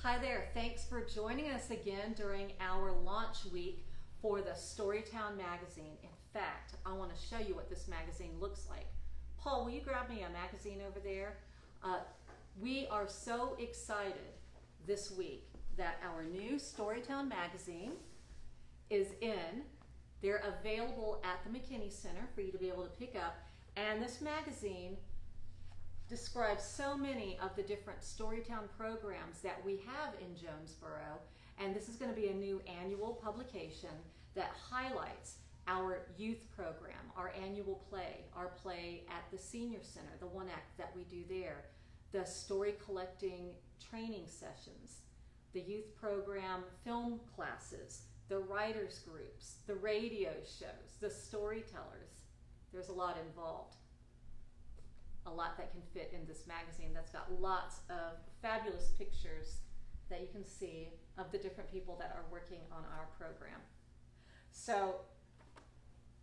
Hi there, thanks for joining us again during our launch week for the Storytown magazine. In fact, I want to show you what this magazine looks like. Paul, will you grab me a magazine over there? We are so excited this week that our new Storytown magazine is in. They're available at the McKinney Center for you to be able to pick up. And this magazine describes so many of the different Storytown programs that we have in Jonesboro. And this is going to be a new annual publication that highlights our youth program, our annual play, our play at the Senior Center, the one act that we do there, the story collecting training sessions, the youth program film classes, the writers groups, the radio shows, the storytellers. There's a lot involved. A lot that can fit in this magazine that's got lots of fabulous pictures that you can see of the different people that are working on our program. So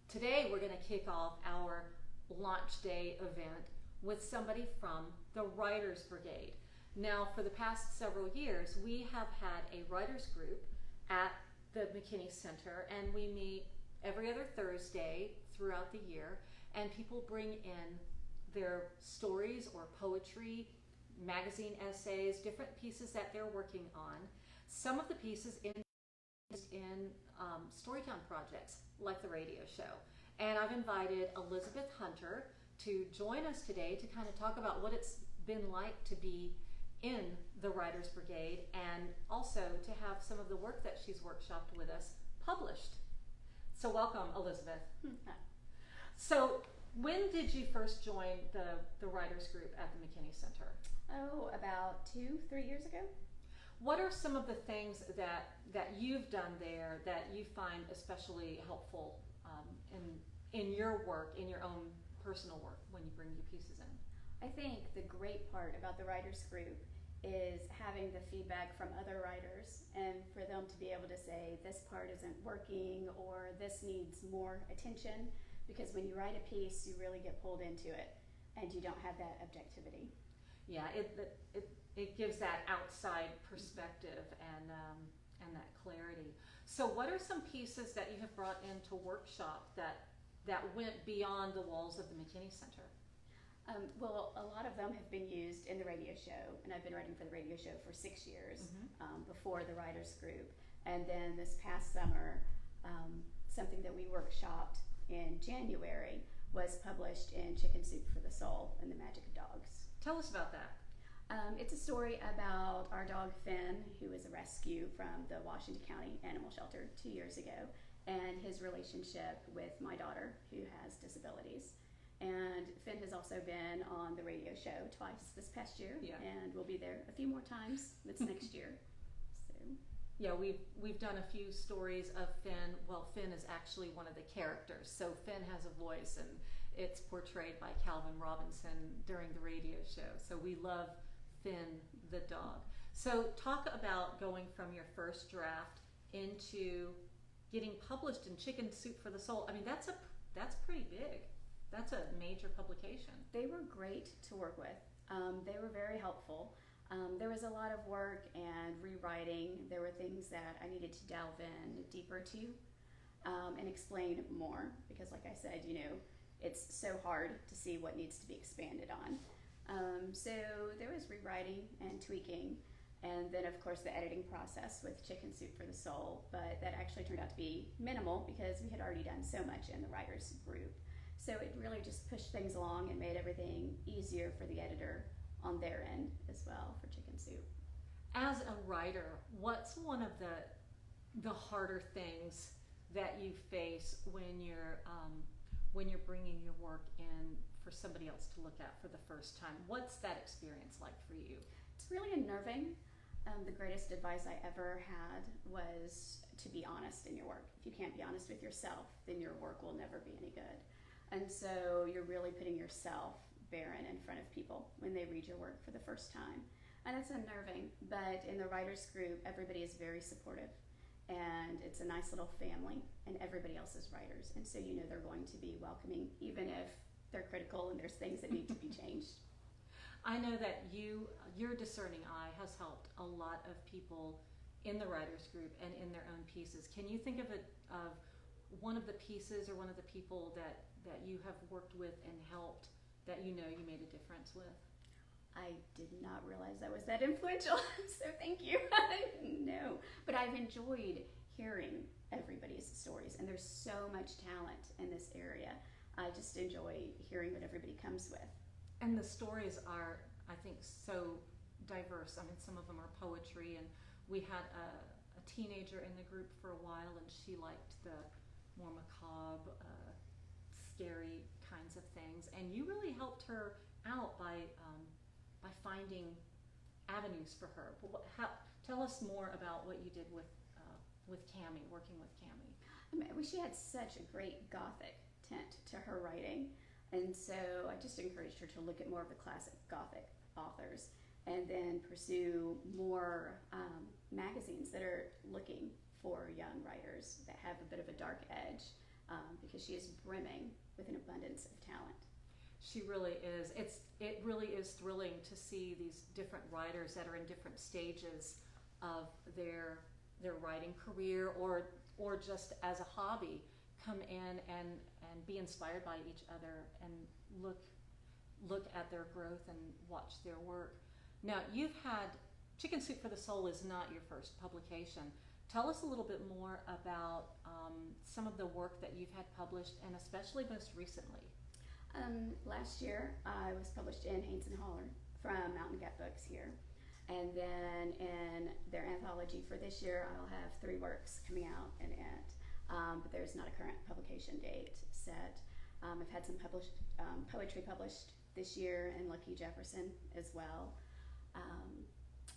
today we're going to kick off our launch day event with somebody from the Writers Brigade. Now, for the past several years, we have had a writers group at the McKinney Center, and we meet every other Thursday throughout the year, and people bring in their stories or poetry, magazine essays, different pieces that they're working on. Some of the pieces in Storytown projects, like the radio show. And I've invited Elizabeth Hunter to join us today to kind of talk about what it's been like to be in the Writers Brigade, and also to have some of the work that she's workshopped with us published. So welcome, Elizabeth. So when did you first join the writers group at the McKinney Center? Oh, about 2-3 years ago. What are some of the things that you've done there that you find especially helpful in your work, in your own personal work, when you bring your pieces in? I think the great part about the writers group is having the feedback from other writers, and for them to be able to say this part isn't working or this needs more attention. Because when you write a piece, you really get pulled into it, and you don't have that objectivity. Yeah, it gives that outside perspective and that clarity. So, what are some pieces that you have brought into workshop that went beyond the walls of the McKinney Center? Well, a lot of them have been used in the radio show, and I've been writing for the radio show for 6 years before the writers group. And then this past summer, something that we workshopped in January was published in Chicken Soup for the Soul and the Magic of Dogs. Tell us about that. It's a story about our dog Finn, who was a rescue from the Washington County Animal Shelter 2 years ago, and his relationship with my daughter, who has disabilities. And Finn has also been on the radio show twice this past year, and will be there a few more times this next year. So. Yeah, we've done a few stories of Finn. Well, Finn is actually one of the characters. So Finn has a voice, and it's portrayed by Calvin Robinson during the radio show. So we love Finn the dog. So talk about going from your first draft into getting published in Chicken Soup for the Soul. I mean, that's pretty big. That's a major publication. They were great to work with. They were very helpful. There was a lot of work and rewriting. There were things that I needed to delve in deeper to and explain more, because like I said, it's so hard to see what needs to be expanded on. So there was rewriting and tweaking, and then of course the editing process with Chicken Soup for the Soul, but that actually turned out to be minimal because we had already done so much in the writers group. So it really just pushed things along and made everything easier for the editor on their end as well for Chicken Soup. As a writer, what's one of the harder things that you face when you're bringing your work in for somebody else to look at for the first time? What's that experience like for you? It's really unnerving. The greatest advice I ever had was to be honest in your work. If you can't be honest with yourself, then your work will never be any good. And so you're really putting yourself barren in front of people when they read your work for the first time. And it's unnerving, but in the writers group, everybody is very supportive, and it's a nice little family, and everybody else is writers, and so they're going to be welcoming, even if they're critical and there's things that need to be changed. I know that your discerning eye has helped a lot of people in the writers group and in their own pieces. Can you think of one of the pieces or one of the people that you have worked with and helped that you made a difference with? I did not realize I was that influential, so thank you. No, but I've enjoyed hearing everybody's stories, and there's so much talent in this area. I just enjoy hearing what everybody comes with. And the stories are, I think, so diverse. I mean, some of them are poetry, and we had a teenager in the group for a while, and she liked the more macabre, scary kinds of things. And you really helped her out by finding avenues for her. Tell us more about what you did with Cammie, working with Cammie. I mean, she had such a great Gothic tint to her writing, and so I just encouraged her to look at more of the classic Gothic authors and then pursue more magazines that are looking for young writers that have a bit of a dark edge, because she is brimming with an abundance of talent. She really is. It really is thrilling to see these different writers that are in different stages of their writing career or just as a hobby come in and be inspired by each other and look at their growth and watch their work. Now, you've had Chicken Soup for the Soul is not your first publication. Tell us a little bit more about some of the work that you've had published, and especially most recently. Last year, I was published in Haynes and Holler from Mountain Gap Books here. And then in their anthology for this year, I'll have 3 works coming out in it. But there's not a current publication date set. I've had some poetry published this year in Lucky Jefferson as well.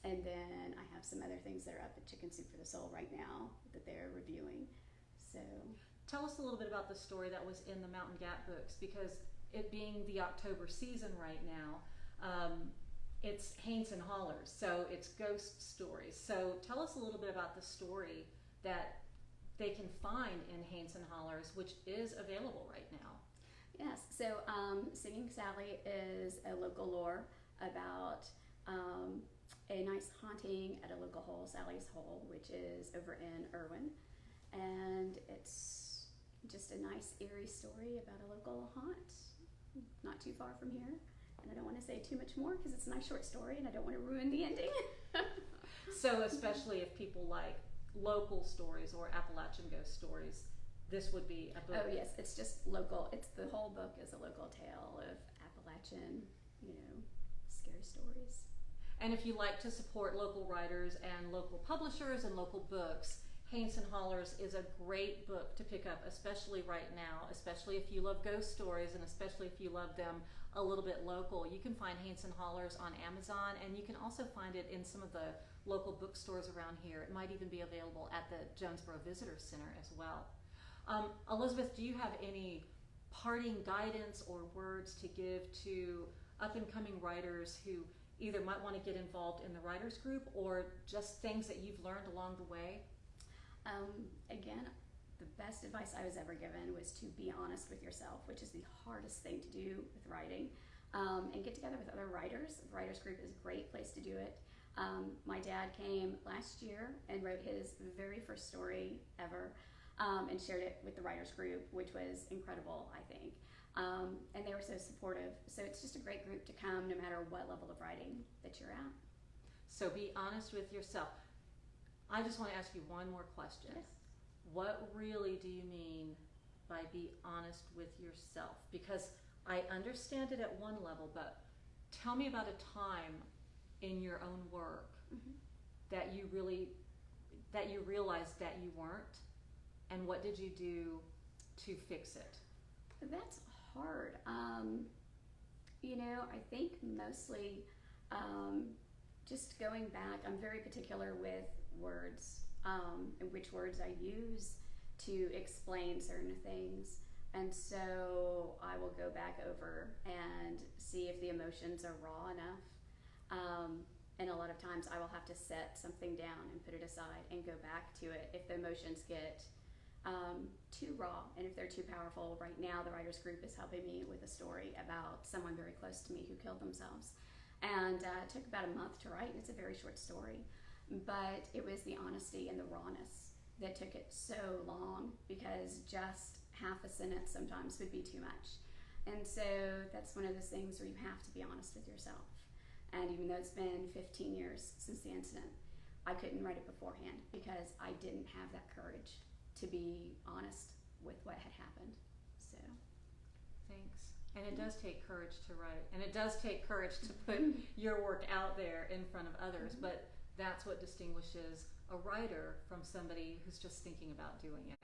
And then I have some other things that are up at Chicken Soup for the Soul right now that they're reviewing. So, tell us a little bit about the story that was in the Mountain Gap books, because it being the October season right now, it's Haynes and Hollers, so it's ghost stories. So tell us a little bit about the story that they can find in Haynes and Hollers, which is available right now. Yes, so Singing Sally is a local lore about a nice haunting at a local hole, Sally's Hole, which is over in Irwin. And it's just a nice, eerie story about a local haunt not too far from here. And I don't want to say too much more because it's a nice short story and I don't want to ruin the ending. So especially if people like local stories or Appalachian ghost stories, this would be a book. Oh yes, it's just local. The whole book is a local tale of Appalachian, scary stories. And if you like to support local writers and local publishers and local books, Haynes and Hollers is a great book to pick up, especially right now, especially if you love ghost stories and especially if you love them a little bit local. You can find Haynes and Hollers on Amazon, and you can also find it in some of the local bookstores around here. It might even be available at the Jonesboro Visitor Center as well. Elizabeth, do you have any parting guidance or words to give to up-and-coming writers who either might want to get involved in the writers group or just things that you've learned along the way? Again, the best advice I was ever given was to be honest with yourself, which is the hardest thing to do with writing, and get together with other writers. The writers group is a great place to do it. My dad came last year and wrote his very first story ever, and shared it with the writers group, which was incredible, I think. And they were so supportive. So it's just a great group to come no matter what level of writing that you're at. So be honest with yourself. I just want to ask you one more question. Yes. What really do you mean by be honest with yourself? Because I understand it at one level, but tell me about a time in your own work that you realized that you weren't, and what did you do to fix it? That's hard. I think mostly just going back, I'm very particular with words and which words I use to explain certain things. And so I will go back over and see if the emotions are raw enough. And a lot of times I will have to set something down and put it aside and go back to it if the emotions get too raw and if they're too powerful. Right now the writers group is helping me with a story about someone very close to me who killed themselves, And it took about a month to write. It's a very short story, but it was the honesty and the rawness that took it so long, because just half a sentence sometimes would be too much. And so that's one of those things where you have to be honest with yourself. And even though it's been 15 years since the incident, I couldn't write it beforehand because I didn't have that courage to be honest with what had happened. So thanks. And it does take courage to write, and it does take courage to put your work out there in front of others, but that's what distinguishes a writer from somebody who's just thinking about doing it.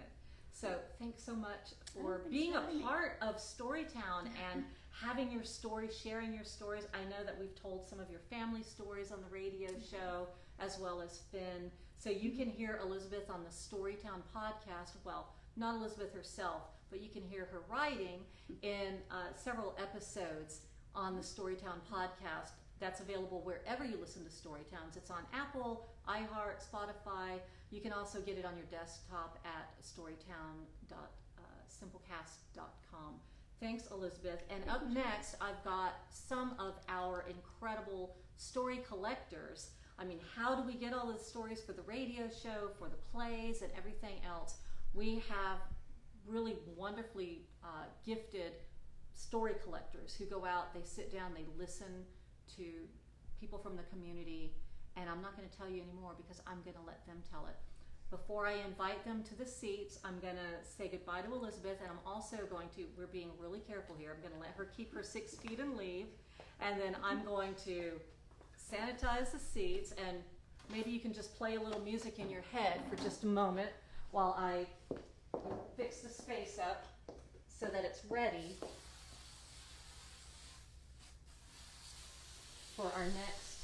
So thanks so much for being a part of Storytown and having your story, sharing your stories. I know that we've told some of your family stories on the radio show, as well as Finn. So you can hear Elizabeth on the Storytown podcast. Well, not Elizabeth herself, but you can hear her writing in several episodes on the Storytown podcast. That's available wherever you listen to Storytowns. It's on Apple, iHeart, Spotify. You can also get it on your desktop at storytown.simplecast.com. Thanks, Elizabeth. And up next, I've got some of our incredible story collectors. I mean, how do we get all the stories for the radio show, for the plays, and everything else? We have really wonderfully gifted story collectors who go out, they sit down, they listen to people from the community, and I'm not going to tell you anymore because I'm going to let them tell it. Before I invite them to the seats, I'm going to say goodbye to Elizabeth, and I'm also going to, we're being really careful here, I'm going to let her keep her 6 feet and leave, and then I'm going to sanitize the seats, and maybe you can just play a little music in your head for just a moment while I fix the space up so that it's ready for our next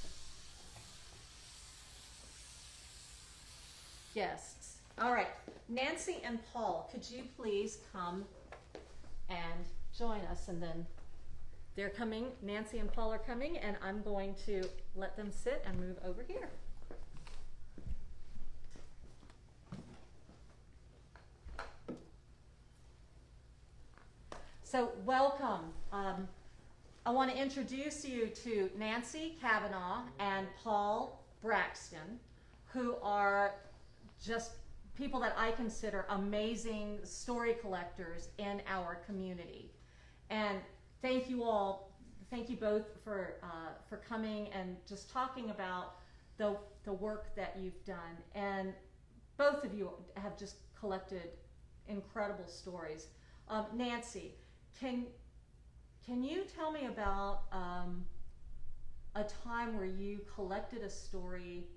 guests. All right, Nancy and Paul, could you please come and join us? And then they're coming, Nancy and Paul are coming, and I'm going to let them sit and move over here. So welcome. I want to introduce you to Nancy Kavanaugh and Paul Braxton, who are just people that I consider amazing story collectors in our community. And thank you all, thank you both for coming and just talking about the work that you've done. And both of you have just collected incredible stories. Nancy, can you tell me about a time where you collected a story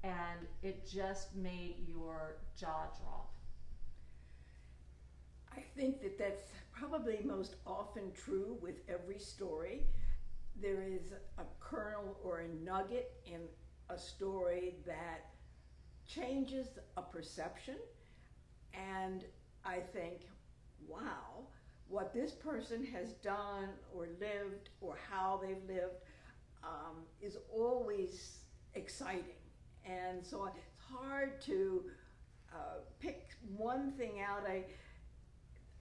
and it just made your jaw drop? I think that that's probably most often true with every story. There is a kernel or a nugget in a story that changes a perception, and I think, wow, what this person has done or lived or how they've lived is always exciting. And so it's hard to pick one thing out.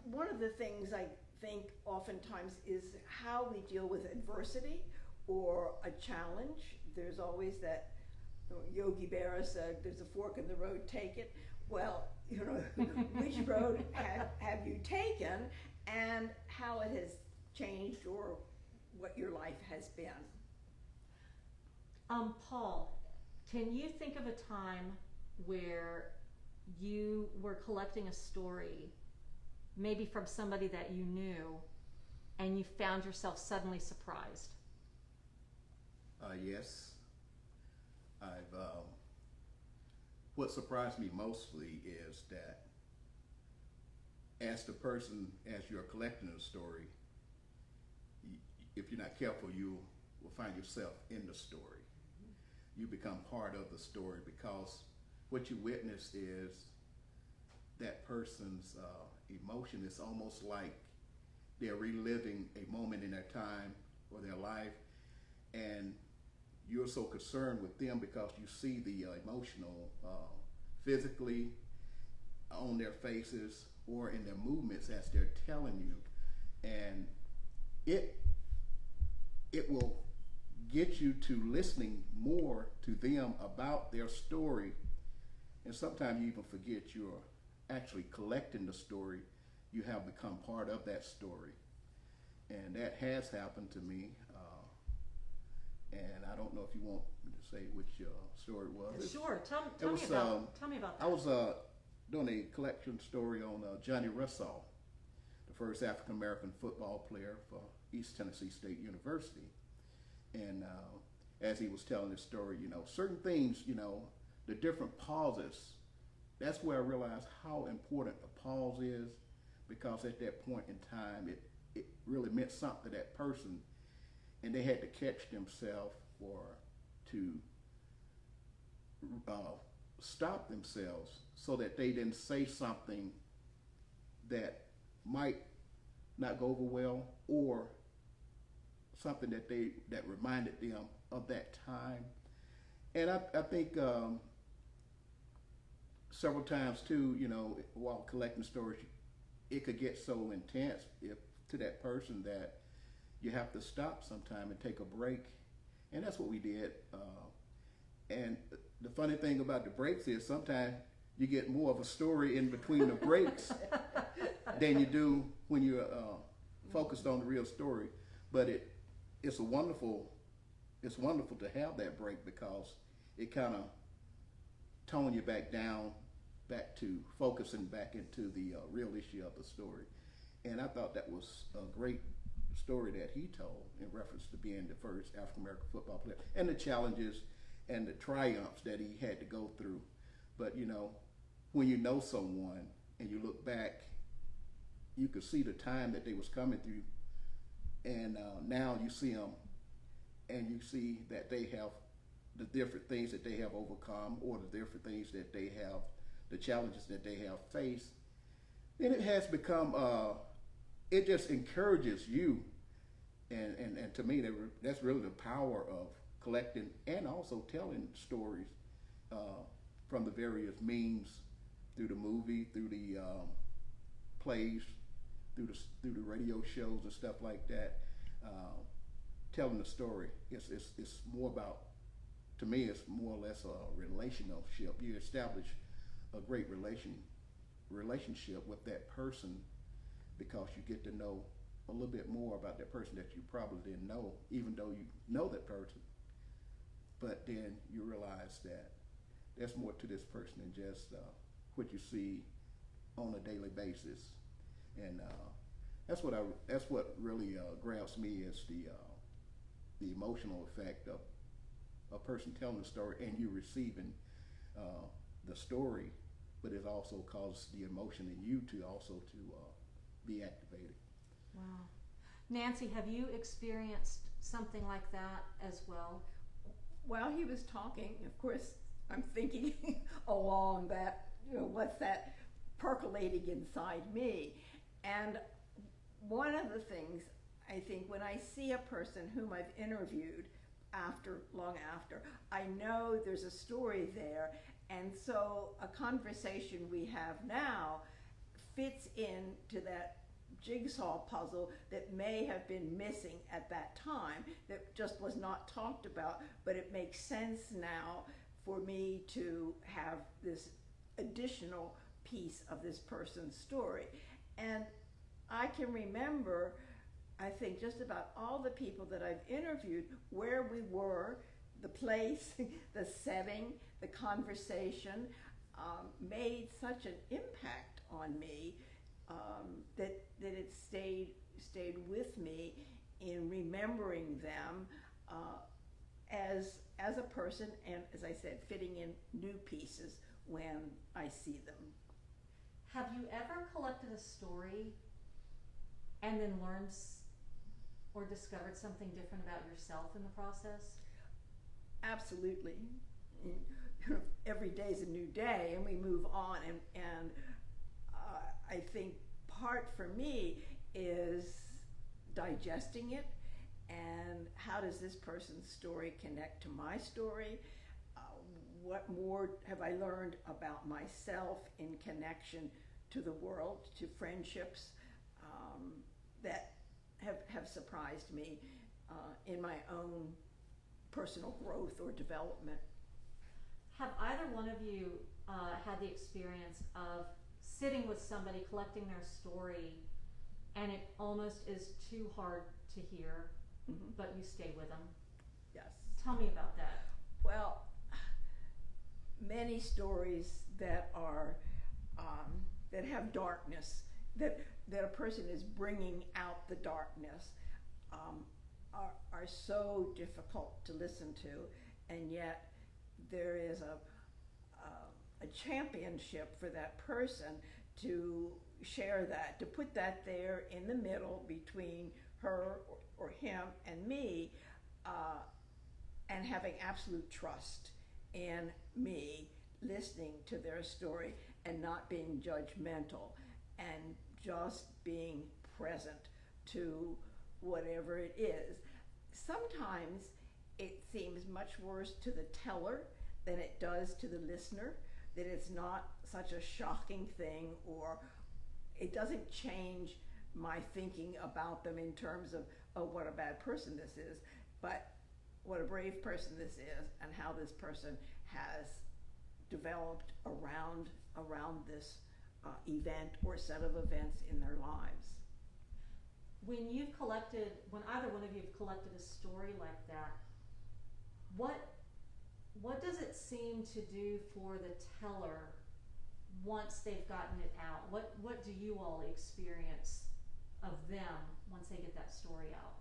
One of the things I think oftentimes is how we deal with adversity or a challenge. There's always that, Yogi Berra said, there's a fork in the road, take it. Well, which road have you taken, and how it has changed or what your life has been. Paul, can you think of a time where you were collecting a story, maybe from somebody that you knew, and you found yourself suddenly surprised? Yes. What surprised me mostly is that as you're collecting a story, if you're not careful, you will find yourself in the story. You become part of the story because what you witness is that person's emotion. Is almost like they're reliving a moment in their time or their life, and you're so concerned with them because you see the emotional, physically on their faces or in their movements as they're telling you, and it will get you to listening more to them about their story. And sometimes you even forget you're actually collecting the story. You have become part of that story. And that has happened to me. And I don't know if you want me to say which story it was. Sure. Tell me about that. I was doing a collection story on Johnny Russaw, the first African American football player for East Tennessee State University. And as he was telling his story, certain things, the different pauses, that's where I realized how important a pause is, because at that point in time, it really meant something to that person, and they had to catch themselves to stop themselves so that they didn't say something that might not go over well, or something that reminded them of that time. And I think several times too, while collecting stories, it could get so intense to that person that you have to stop sometime and take a break. And that's what we did. And the funny thing about the breaks is sometimes you get more of a story in between the breaks than you do when you're focused on the real story. But it's wonderful to have that break, because it kind of tone you back to focusing back into the real issue of the story. And I thought that was a great story that he told in reference to being the first African American football player, and the challenges and the triumphs that he had to go through. But when you know someone and you look back, you could see the time that they was coming through, and now you see them, and you see that they have the different things that they have overcome, or the different things that they have, the challenges that they have faced. Then it has become, it just encourages you, and to me, that's really the power of collecting and also telling stories from the various means, through the movie, through the plays, through the radio shows and stuff like that. Telling the story, it's more about, to me, it's more or less a relationship. You establish a great relationship with that person, because you get to know a little bit more about that person that you probably didn't know, even though you know that person. But then you realize that there's more to this person than just what you see on a daily basis. And that's what really grabs me, is the emotional effect of a person telling the story and you receiving the story, but it also causes the emotion in you to also be activated. Wow. Nancy, have you experienced something like that as well? While he was talking, of course, I'm thinking along that, what's that percolating inside me? And one of the things, I think, when I see a person whom I've interviewed long after, I know there's a story there. And so a conversation we have now fits into that jigsaw puzzle that may have been missing at that time, that just was not talked about, but it makes sense now for me to have this additional piece of this person's story. And I can remember, I think, just about all the people that I've interviewed, where we were, the place, the setting, the conversation, made such an impact on me that it stayed with me in remembering them as a person, and, as I said, fitting in new pieces when I see them. Have you ever collected a story and then learned or discovered something different about yourself in the process? Absolutely. Every day is a new day, and we move on, and I think part for me is digesting it, and how does this person's story connect to my story? What more have I learned about myself in connection to the world, to friendships that have surprised me in my own personal growth or development. Have either one of you had the experience of sitting with somebody, collecting their story, and it almost is too hard to hear, but you stay with them? Yes. Tell me about that. Well, many stories that are that have darkness, that a person is bringing out the darkness, are so difficult to listen to, and yet there is a championship for that person to share that, to put that there in the middle between her or him and me, and having absolute trust in me listening to their story and not being judgmental and just being present to whatever it is. Sometimes it seems much worse to the teller than it does to the listener, that it's not such a shocking thing, or it doesn't change my thinking about them in terms of, oh, what a bad person this is, but what a brave person this is, and how this person has developed around this event or set of events in their lives. When either one of you have collected a story like that, what does it seem to do for the teller once they've gotten it out? What do you all experience of them once they get that story out?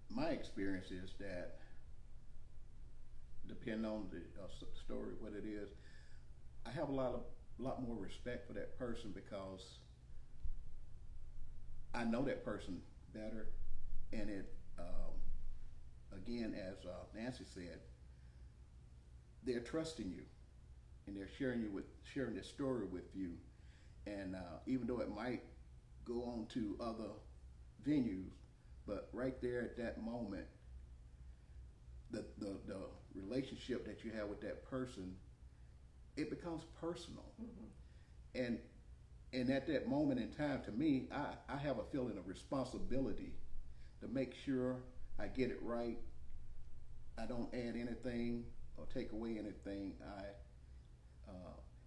My experience is that, depending on the story, what it is, I have a lot more respect for that person, because I know that person better, and it again, as Nancy said, they're trusting you, and they're sharing their story with you, and even though it might go on to other venues, but right there at that moment, the relationship that you have with that person, it becomes personal. And at that moment in time, to me, I have a feeling of responsibility to make sure I get it right. I don't add anything or take away anything.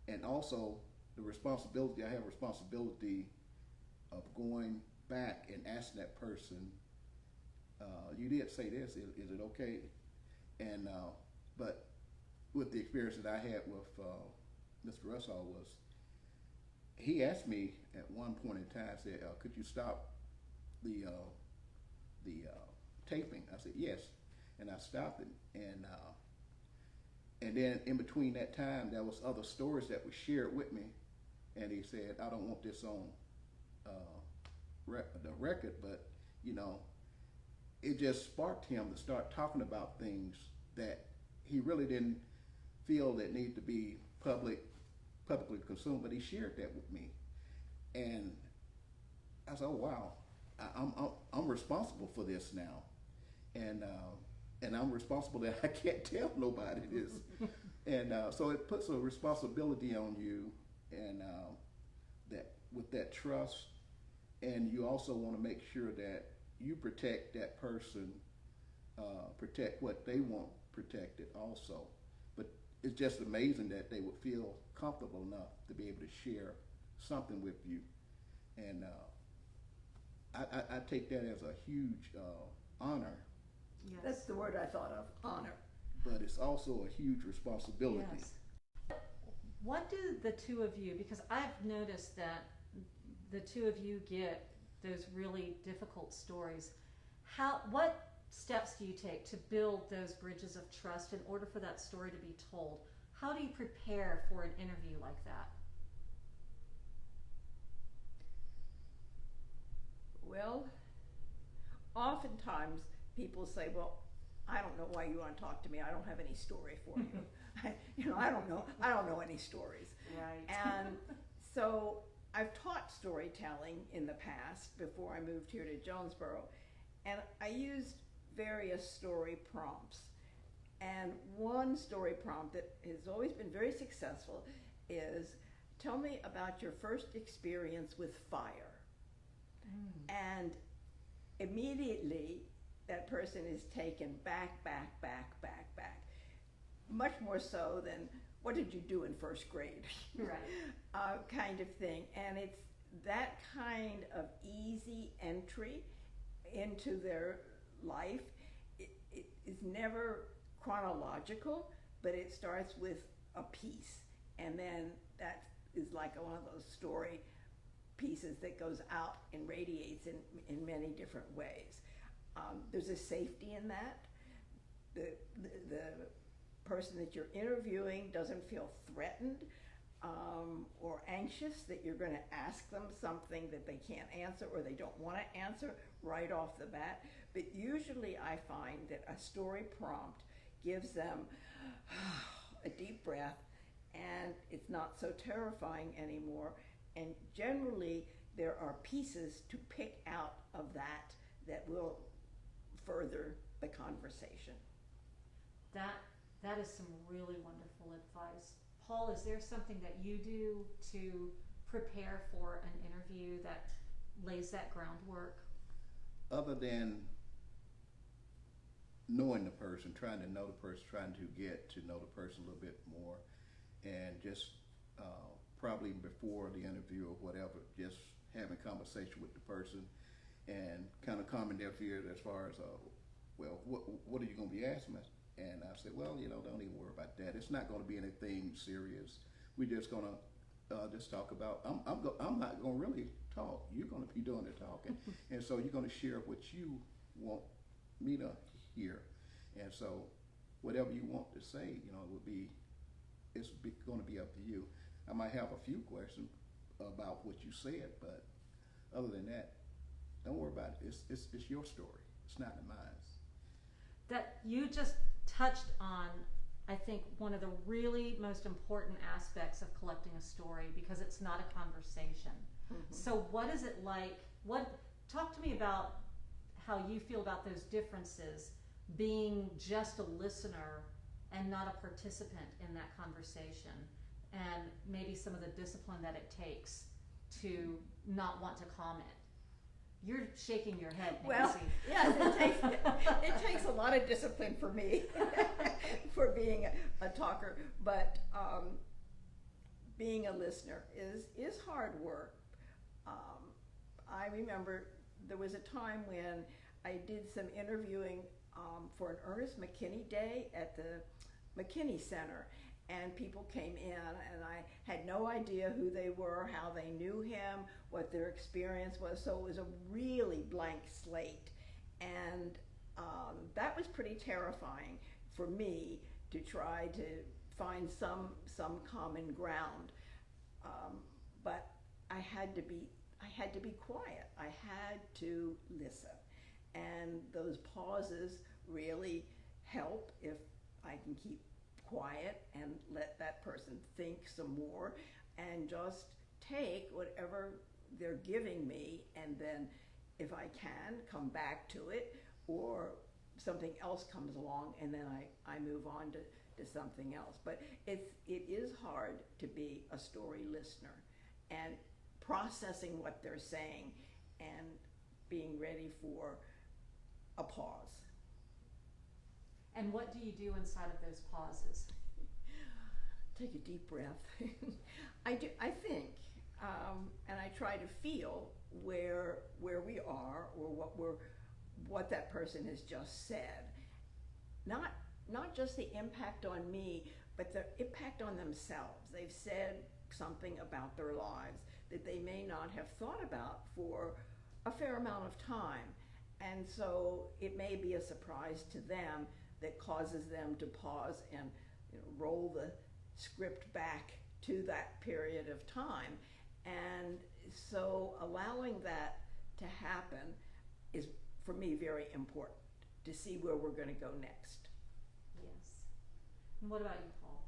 And also the responsibility, I have responsibility of going back and asking that person, you did say this, is it okay? And but with the experience that I had with Mr. Russaw, was he asked me at one point in time, said, could you stop the taping? I said yes, and I stopped it, and then in between that time, there was other stories that were shared with me, and he said, I don't want this on the record, but it just sparked him to start talking about things that he really didn't feel that needed to be publicly consumed, but he shared that with me, and I said, oh wow, I'm responsible for this now, and I'm responsible that I can't tell nobody this, and so it puts a responsibility on you, and that with that trust, and you also want to make sure that you protect that person, protect what they want protected also. But it's just amazing that they would feel comfortable enough to be able to share something with you, and I take that as a huge honor. Yes. That's the word I thought of, honor. But it's also a huge responsibility. Yes. What do the two of you, because I've noticed that the two of you get those really difficult stories, what steps do you take to build those bridges of trust in order for that story to be told? How do you prepare for an interview like that? Well, oftentimes people say, well, I don't know why you want to talk to me. I don't have any story for you. I don't know any stories. Right. And so I've taught storytelling in the past before I moved here to Jonesboro, and I used various story prompts. And one story prompt that has always been very successful is, tell me about your first experience with fire. And immediately that person is taken back, much more so than what did you do in first grade, Right. kind of thing. And it's that kind of easy entry into their life. It is never chronological, but it starts with a piece, and then that is like one of those story pieces that goes out and radiates in many different ways. There's a safety in that. The person that you're interviewing doesn't feel threatened or anxious that you're going to ask them something that they can't answer or they don't want to answer right off the bat. But usually I find that a story prompt gives them a deep breath, and it's not so terrifying anymore. And generally there are pieces to pick out of that will further the conversation. That is some really wonderful advice. Paul, is there something that you do to prepare for an interview that lays that groundwork? Other than knowing the person, trying to know the person, trying to get to know the person a little bit more, and just probably before the interview or whatever, just having conversation with the person and kind of calming their fears as far as, well, what are you going to be asking us? And I said, well, don't even worry about that. It's not going to be anything serious. We're just going to just talk about, I'm not going to really talk. You're going to be doing the talking. And so you're going to share what you want me to hear. And so whatever you want to say, it's going to be up to you. I might have a few questions about what you said, but other than that, don't worry about it. It's your story. It's not mine. That you just touched on, I think, one of the really most important aspects of collecting a story, because it's not a conversation. Mm-hmm. So what is it like? Talk to me about how you feel about those differences, being just a listener and not a participant in that conversation, and maybe some of the discipline that it takes to not want to comment. You're shaking your head, Nancy. Well, yes, it takes a lot of discipline for me for being a talker, but being a listener is hard work. I remember there was a time when I did some interviewing for an Ernest McKinney Day at the McKinney Center, and people came in, and I had no idea who they were, how they knew him, what their experience was. So it was a really blank slate, and that was pretty terrifying for me to try to find some common ground. But I had to be quiet. I had to listen, and those pauses really help if I can keep quiet and let that person think some more and just take whatever they're giving me, and then if I can come back to it, or something else comes along, and then I move on to something else. But it is hard to be a story listener and processing what they're saying and being ready for a pause. And what do you do inside of those pauses? Take a deep breath. I think, and I try to feel where we are, or what that person has just said. Not just the impact on me, but the impact on themselves. They've said something about their lives that they may not have thought about for a fair amount of time, and so it may be a surprise to them that causes them to pause and roll the script back to that period of time. And so allowing that to happen is, for me, very important to see where we're going to go next. Yes. And what about you, Paul?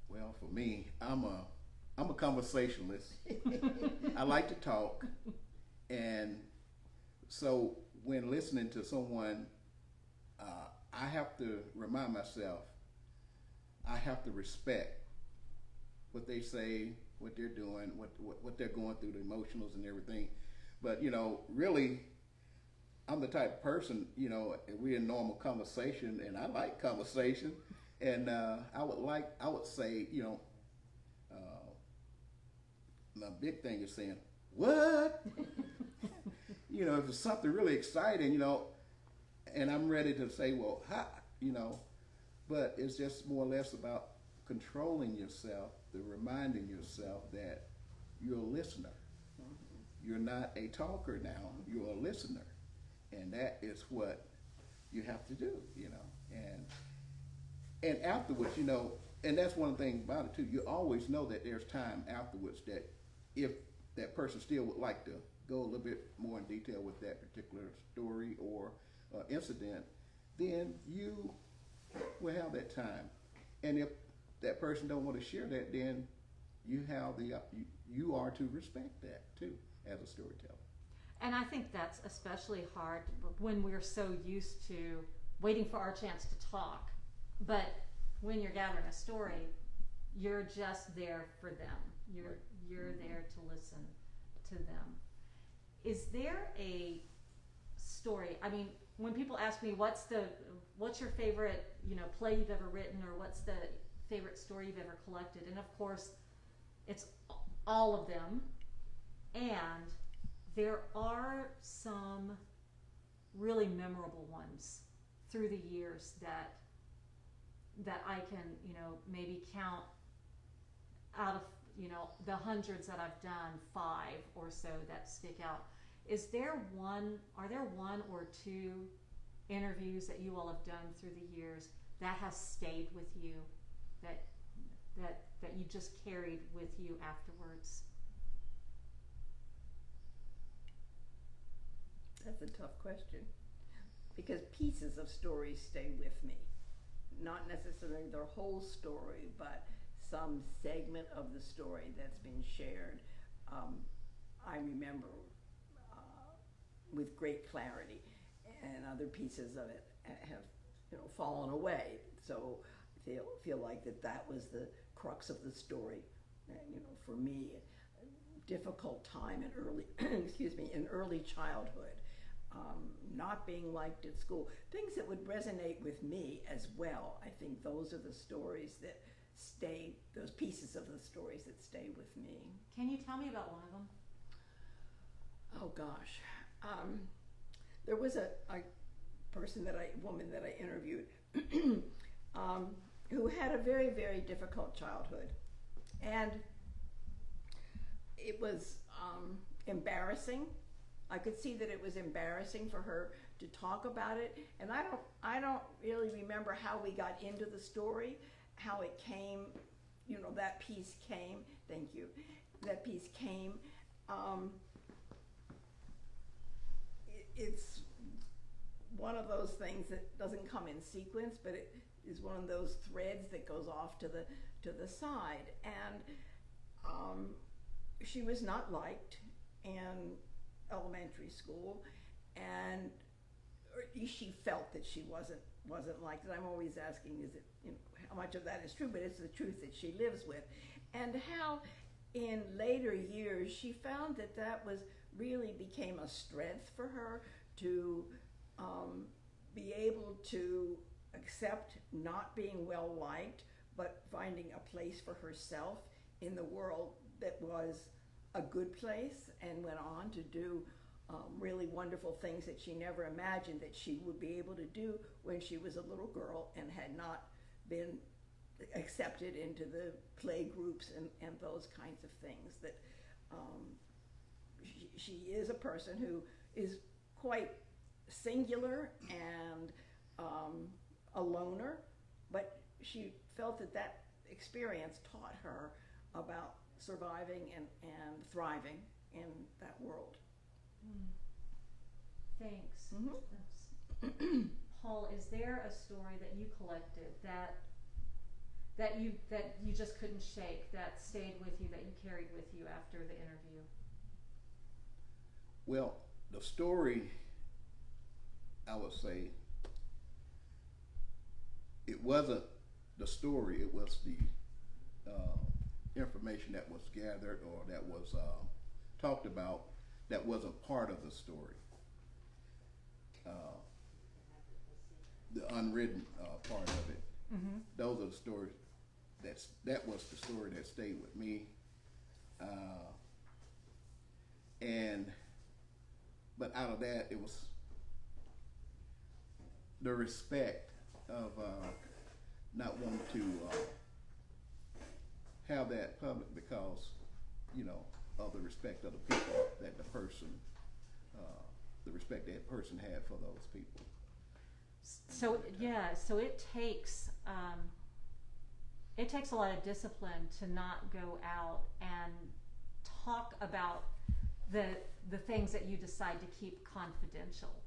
Well, for me, I'm a conversationalist. I like to talk, and so when listening to someone, I have to remind myself, I have to respect what they say, what they're doing, what they're going through, the emotionals and everything. But really, I'm the type of person, you know, we're in normal conversation, and I like conversation, and I would say, you know, my big thing is saying, what? You know, if it's something really exciting, you know, and I'm ready to say, well, how, you know, but it's just more or less about controlling yourself, reminding yourself that you're a listener. You're not a talker now, you're a listener. And that is what you have to do, you know. And afterwards, you know, and that's one thing about it too, you always know that there's time afterwards that if that person still would like to go a little bit more in detail with that particular story or incident, then you will have that time. And if that person don't want to share that, then you have you are to respect that too as a storyteller. And I think that's especially hard when we're so used to waiting for our chance to talk. But when you're gathering a story, you're just there for them. You're there to listen to them. Is there a story? I mean, when people ask me what's your favorite, you know, play you've ever written, or what's the favorite story you've ever collected, and of course, it's all of them. And there are some really memorable ones through the years that I can, you know, maybe count out of, you know, the hundreds that I've done, 5 or so that stick out. Are there one or two interviews that you all have done through the years that has stayed with you, that you just carried with you afterwards? That's a tough question, because pieces of stories stay with me. Not necessarily their whole story, but some segment of the story that's been shared. I remember with great clarity, and other pieces of it have, you know, fallen away. So I feel like that was the crux of the story. And, you know, for me, a difficult time in early childhood. Not being liked at school, things that would resonate with me as well. I think those are the stories that stay, those pieces of the stories that stay with me. Can you tell me about one of them? Oh gosh. There was a woman that I interviewed who had a very, very difficult childhood. And it was embarrassing. I could see that it was embarrassing for her to talk about it, and I don't really remember how we got into the story, how it came, you know, that piece came. Thank you. That piece came. It's one of those things that doesn't come in sequence, but it is one of those threads that goes off to the side. And she was not liked in elementary school, and she felt that she wasn't liked. And I'm always asking, is it, you know, how much of that is true? But it's the truth that she lives with, and how in later years she found that was really became a strength for her to be able to accept not being well liked, but finding a place for herself in the world that was a good place, and went on to do really wonderful things that she never imagined that she would be able to do when she was a little girl and had not been accepted into the play groups and those kinds of things. That she is a person who is quite singular and a loner, but she felt that experience taught her about surviving and thriving in that world. Thanks. Mm-hmm. Paul, is there a story that you collected that you just couldn't shake, that stayed with you, that you carried with you after the interview? Well, the story, I would say, it wasn't the story, it was the information that was gathered or that was talked about that wasn't part of the story. the unwritten part of it. Mm-hmm. Those are the stories. That was the story that stayed with me. But out of that, it was the respect of not wanting to have that public because, of the respect of the people that the person, the respect that person had for those people. So so it takes a lot of discipline to not go out and talk about the things that you decide to keep confidential.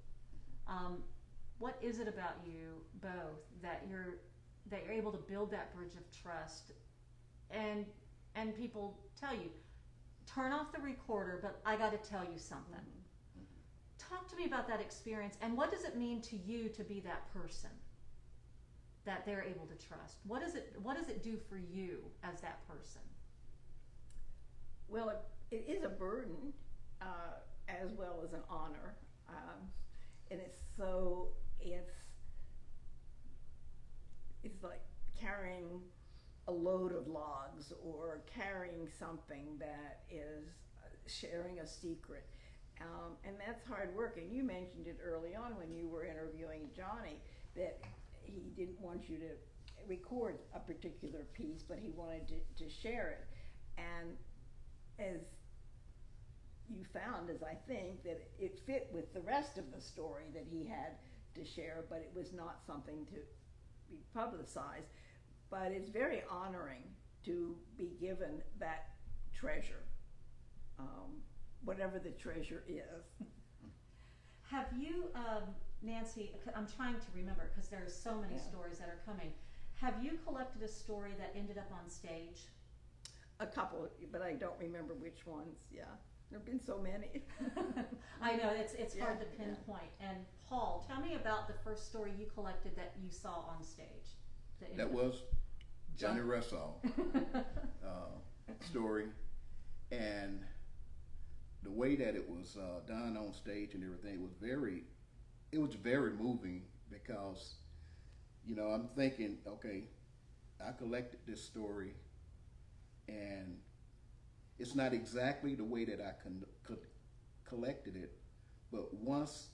What is it about you both that you're able to build that bridge of trust, and people tell you, turn off the recorder, but I got to tell you something. Talk to me about that experience, and what does it mean to you to be that person that they're able to trust? What does it do for you as that person? Well, it is a burden as well as an honor, and it's like carrying a load of logs or carrying something that is sharing a secret. And that's hard work. And you mentioned it early on when you were interviewing Johnny, that he didn't want you to record a particular piece, but he wanted to share it. And as you found, as I think, that it fit with the rest of the story that he had to share, but it was not something to be publicized. But it's very honoring to be given that treasure, whatever the treasure is. Have you, Nancy, I'm trying to remember because there's so many stories that are coming. Have you collected a story that ended up on stage? A couple, but I don't remember which ones. Yeah, there have been so many. I know, it's hard to pinpoint. And Paul, tell me about the first story you collected that you saw on stage. That was Johnny Russaw story, and the way that it was done on stage and everything was very moving because, I'm thinking, okay, I collected this story, and it's not exactly the way that I collected it, but once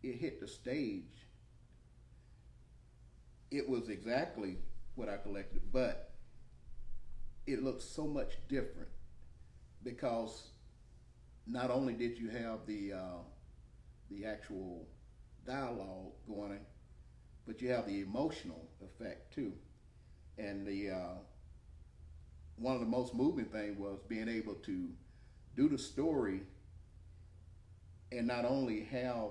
it hit the stage, it was exactly what I collected, but it looked so much different because not only did you have the actual dialogue going, but you have the emotional effect too. And the one of the most moving things was being able to do the story and not only have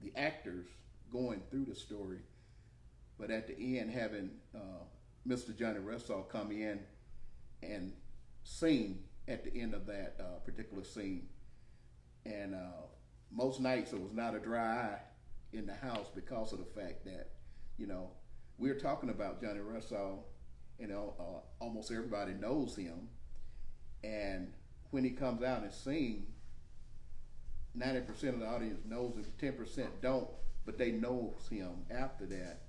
the actors going through the story, but at the end having Mr. Johnny Russaw come in and sing at the end of that particular scene. And most nights it was not a dry eye in the house because of the fact that, we're talking about Johnny Russaw, almost everybody knows him. And when he comes out and sings, 90% of the audience knows him, 10% don't, but they know him after that.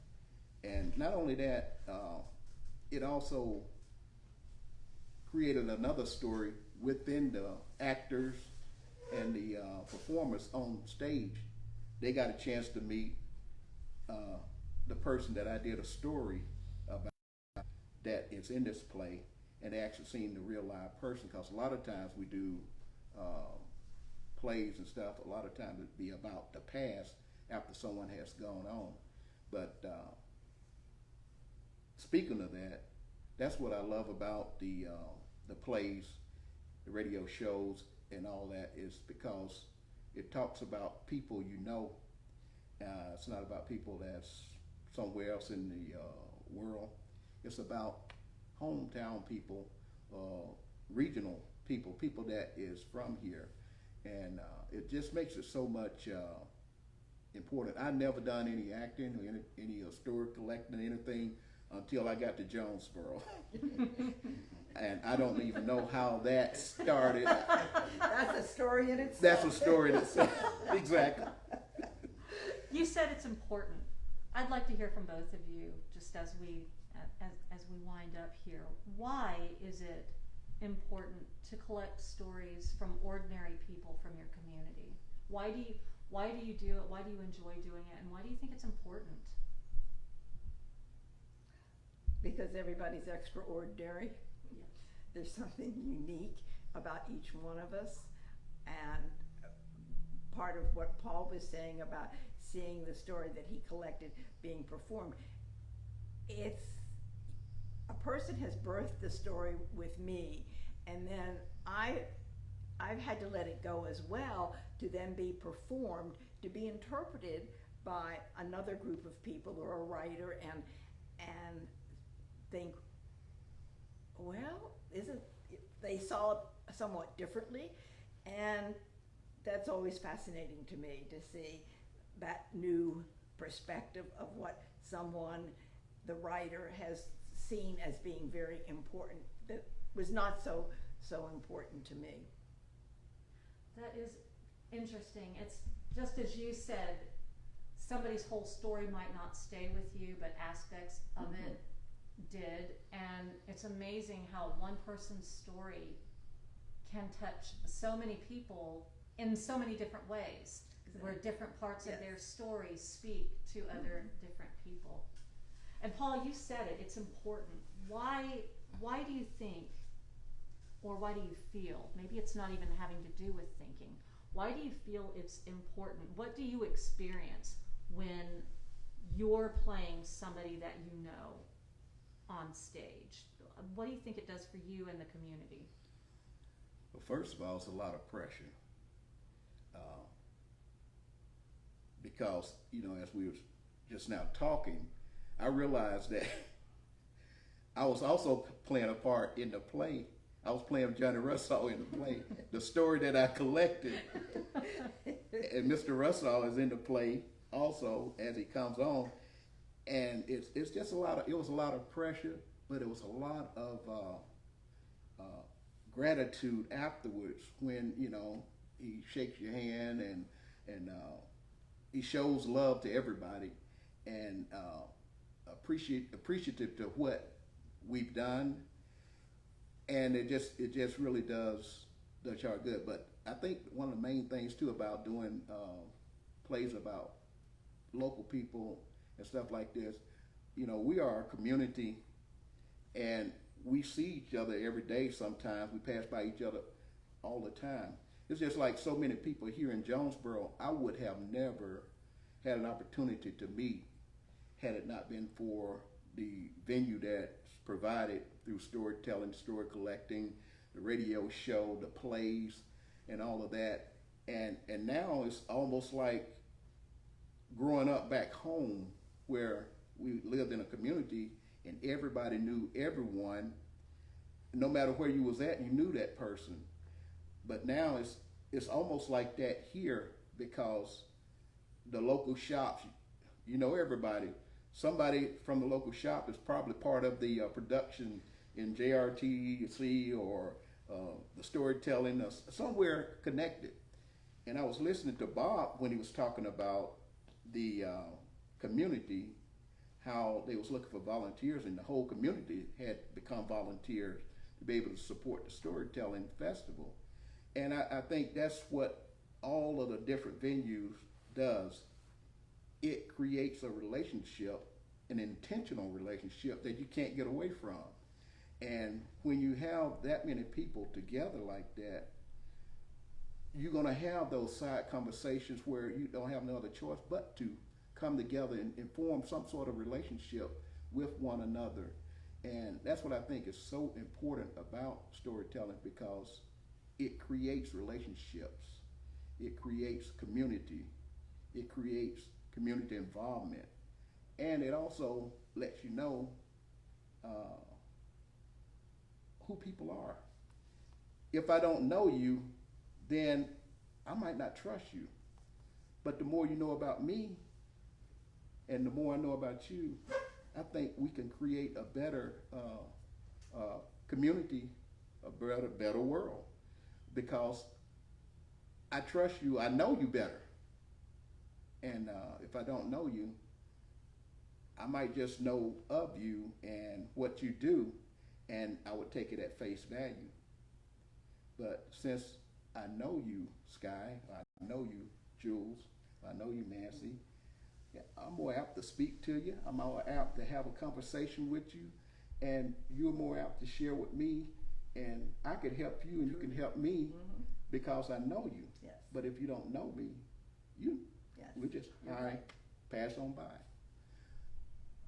And not only that, it also created another story within the actors and the performers on stage. They got a chance to meet the person that I did a story about that is in this play, and they actually seen the real live person, because a lot of times we do plays and stuff, a lot of times it'd be about the past after someone has gone on. But speaking of that, that's what I love about the plays, the radio shows, and all that, is because it talks about people you know. It's not about people that's somewhere else in the world. It's about hometown people, regional people, people that is from here. And it just makes it so much important. I never done any acting or any story collecting, anything, until I got to Jonesboro. And I don't even know how that started. That's a story in itself. That's a story in itself. Exactly. You said it's important. I'd like to hear from both of you, just as we wind up here. Why is it important to collect stories from ordinary people from your community? Why do you do it? Why do you enjoy doing it? And why do you think it's important? Because everybody's extraordinary. Yes. There's something unique about each one of us. And part of what Paul was saying about seeing the story that he collected being performed, it's a person has birthed the story with me, and then I've had to let it go as well to then be performed, to be interpreted by another group of people or a writer, and think, well, they saw it somewhat differently, and that's always fascinating to me, to see that new perspective of what someone, the writer, has seen as being very important that was not so important to me. That is interesting. It's just as you said, somebody's whole story might not stay with you, but aspects of it did. And it's amazing how one person's story can touch so many people in so many different ways, where different parts of their story speak to other different people. And Paul, you said it, it's important. Why do you think, or why do you feel, maybe it's not even having to do with thinking, why do you feel it's important? What do you experience when you're playing somebody that you know on stage? What do you think it does for you and the community? Well, first of all, it's a lot of pressure. Because, as we were just now talking, I realized that I was also playing a part in the play. I was playing Johnny Russaw in the play, the story that I collected. And Mr. Russaw is in the play also as he comes on. And it's just it was a lot of pressure, but it was a lot of gratitude afterwards when, he shakes your hand and he shows love to everybody and appreciative to what we've done, and it just really does y'all good. But I think one of the main things too about doing plays about local people and stuff like this, we are a community, and we see each other every day. Sometimes we pass by each other all the time. It's just like so many people here in Jonesboro, I would have never had an opportunity to meet had it not been for the venue that's provided through storytelling, story collecting, the radio show, the plays, and all of that. And now it's almost like growing up back home where we lived in a community and everybody knew everyone. No matter where you was at, you knew that person. But now it's almost like that here, because the local shops, everybody. Somebody from the local shop is probably part of the production in JRTC or the storytelling, somewhere connected. And I was listening to Bob when he was talking about the community, how they was looking for volunteers, and the whole community had become volunteers to be able to support the storytelling festival. And I think that's what all of the different venues does. It creates a relationship, an intentional relationship that you can't get away from. And when you have that many people together like that, you're going to have those side conversations where you don't have no other choice but to come together and form some sort of relationship with one another. And that's what I think is so important about storytelling, because it creates relationships, it creates community, it creates community involvement, and it also lets you know who people are. If I don't know you, then I might not trust you. But the more you know about me, and the more I know about you, I think we can create a better community, a better world. Because I trust you, I know you better. And if I don't know you, I might just know of you and what you do, and I would take it at face value. But since I know you, Sky, I know you, Jules, I know you, Nancy, yeah, I'm more apt to speak to you. I'm more apt to have a conversation with you, and you're more apt to share with me, and I could help you and you can help me because I know you. Yes. But if you don't know me, Yes. we just, You're all right, right. pass on by.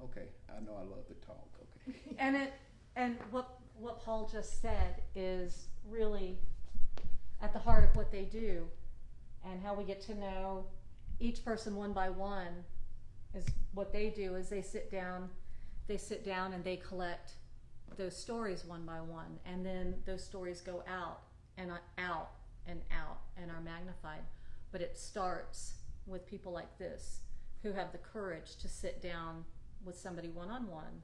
Okay, I know I love to talk, okay. And what Paul just said is really at the heart of what they do, and how we get to know each person one by one is what they do is they sit down and they collect those stories one by one, and then those stories go out and out and out and are magnified. But it starts with people like this who have the courage to sit down with somebody one-on-one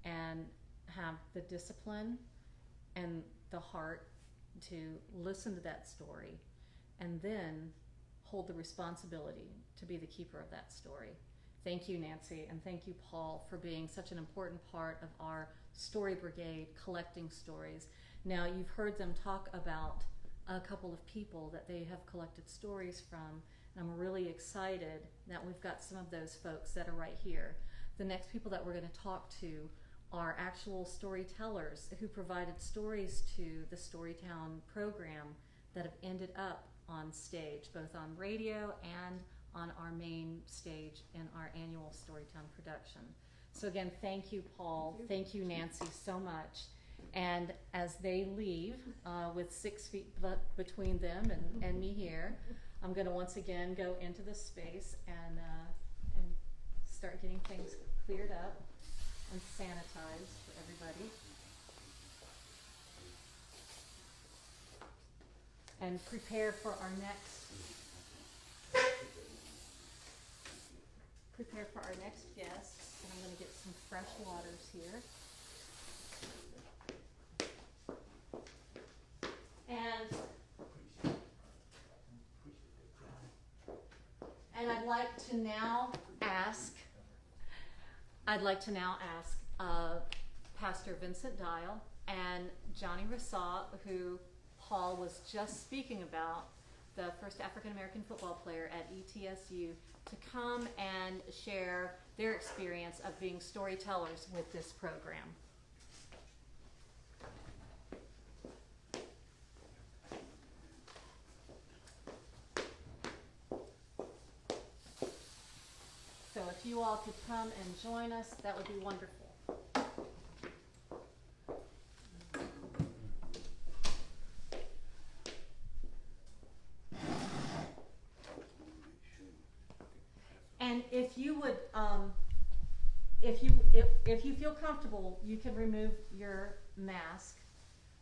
and have the discipline and the heart to listen to that story and then hold the responsibility to be the keeper of that story. Thank you, Nancy, and thank you, Paul, for being such an important part of our Story Brigade collecting stories. Now, you've heard them talk about a couple of people that they have collected stories from, and I'm really excited that we've got some of those folks that are right here. The next people that we're going to talk to are actual storytellers who provided stories to the Storytown program that have ended up on stage, both on radio and on our main stage in our annual Storytown production. So again, thank you, Paul. Thank you, Nancy, so much. And as they leave with 6 feet between them and me here, I'm going to once again go into the space and start getting things cleared up and sanitized for everybody. And prepare for our next guests. And I'm going to get some fresh waters here. And I'd like to now ask Pastor Vincent Dial and Johnny Russaw, who Paul was just speaking about, the first African American football player at ETSU, to come and share their experience of being storytellers with this program. So if you all could come and join us, that would be wonderful. And if you would, if you feel comfortable, you can remove your mask,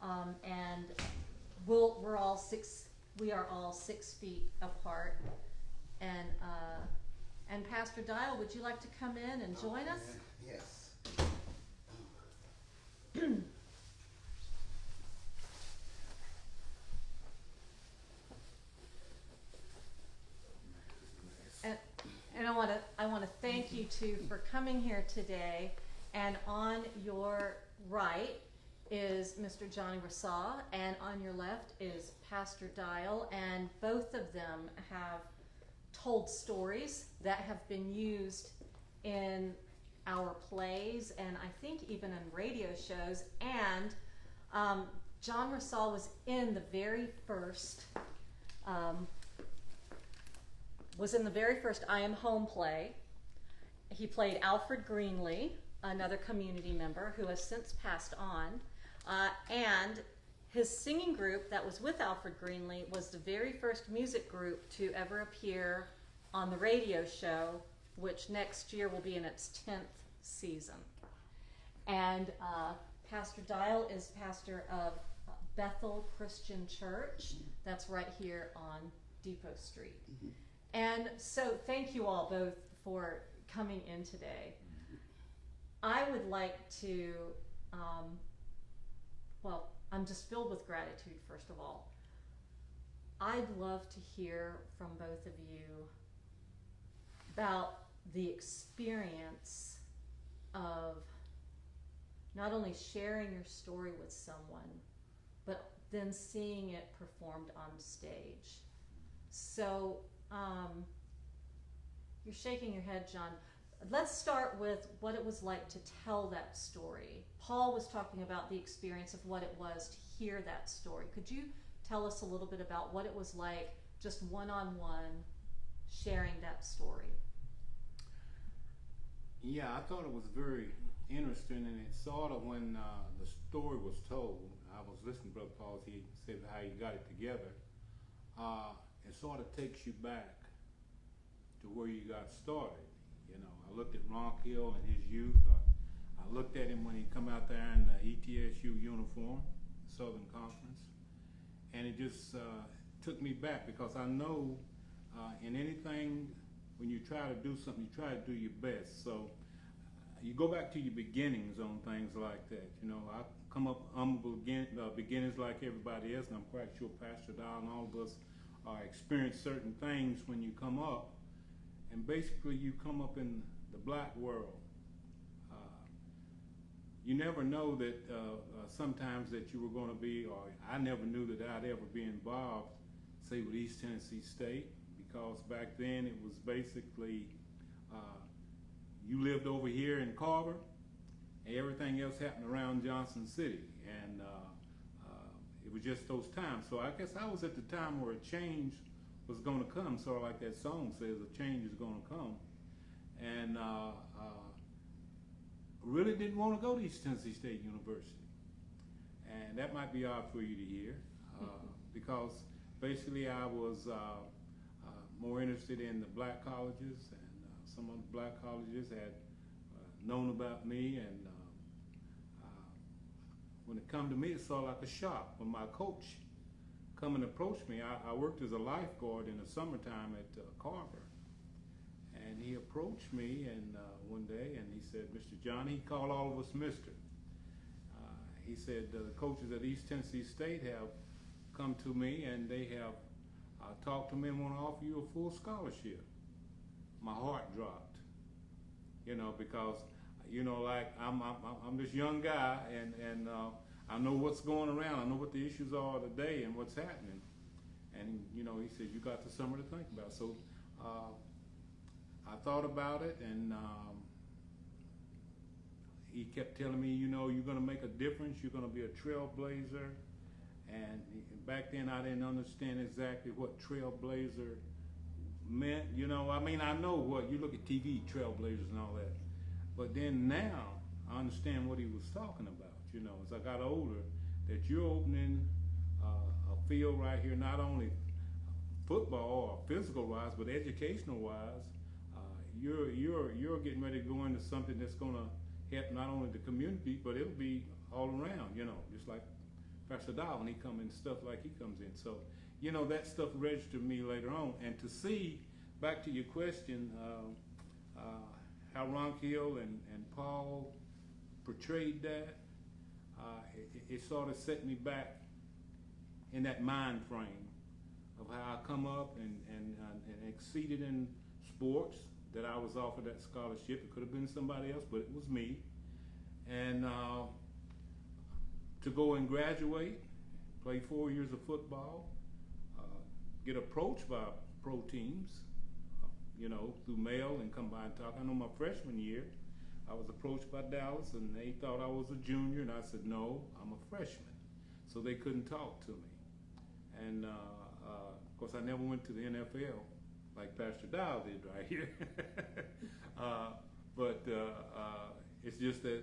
and we are all 6 feet apart, and Pastor Dial, would you like to come in and join us? Yes. And I want to thank you two for coming here today. And on your right is Mr. Johnny Russaw, and on your left is Pastor Dial, and both of them have told stories that have been used in our plays and I think even in radio shows. And John Russaw was in the very first I Am Home play. He played Alfred Greenlee, another community member who has since passed on, and his singing group that was with Alfred Greenlee was the very first music group to ever appear on the radio show, which next year will be in its 10th season. And Pastor Dial is pastor of Bethel Christian Church. That's right here on Depot Street. Mm-hmm. And so thank you all both for coming in today. I would like to, I'm just filled with gratitude, first of all. I'd love to hear from both of you about the experience of not only sharing your story with someone, but then seeing it performed on stage. So, you're shaking your head, John. Let's start with what it was like to tell that story. Paul was talking about the experience of what it was to hear that story. Could you tell us a little bit about what it was like, just one-on-one, sharing that story? Yeah, I thought it was very interesting, and it sort of, when the story was told, I was listening to Brother Paul, he said how he got it together. It sort of takes you back to where you got started. You know, I looked at Ron Hill and his youth. I looked at him when he come out there in the ETSU uniform, Southern Conference, and it just took me back, because I know in anything, when you try to do something, you try to do your best. So you go back to your beginnings on things like that. You know, I come up humble beginnings like everybody else, and I'm quite sure Pastor Dow and all of us experience certain things when you come up. And basically, you come up in the black world. You never know that sometimes that you were going to be, or I never knew that I'd ever be involved, say, with East Tennessee State, because back then it was basically you lived over here in Carver, and everything else happened around Johnson City, and it was just those times. So I guess I was at the time where a change was going to come, sort of like that song says, a change is going to come, and really didn't want to go to East Tennessee State University, and that might be odd for you to hear, because basically I was more interested in the black colleges, and some of the black colleges had known about me, and when it come to me, it's sort of like a shock. When my coach come and approach me, I worked as a lifeguard in the summertime at Carver, and he approached me and one day, and he said, Mr. John, he called all of us Mr. He said, the coaches at East Tennessee State have come to me, and they have talked to me and want to offer you a full scholarship. My heart dropped, you know, because, you know, like I'm this young guy, and I know what's going around. I know what the issues are today and what's happening. And, you know, he said, you got the summer to think about. So I thought about it, and he kept telling me, you know, you're going to make a difference. You're going to be a trailblazer. And back then I didn't understand exactly what trailblazer meant. You know, I mean, I know what, you look at TV, trailblazers and all that. But then now I understand what he was talking about, you know, as I got older, that you're opening a field right here, not only football or physical wise, but educational wise. You're getting ready to go into something that's going to help not only the community, but it'll be all around, you know, just like Pastor Dow when he comes in, stuff like he comes in. So, you know, that stuff registered me later on. And to see, back to your question, how Ron Hill and Paul portrayed that, it sort of set me back in that mind frame of how I come up and exceeded in sports, that I was offered that scholarship. It could have been somebody else, but it was me. And to go and graduate, play 4 years of football, get approached by pro teams, you know, through mail and come by and talk. I know my freshman year, I was approached by Dallas, and they thought I was a junior, and I said, no, I'm a freshman. So they couldn't talk to me. And of course, I never went to the NFL like Pastor Dow did right here. But it's just that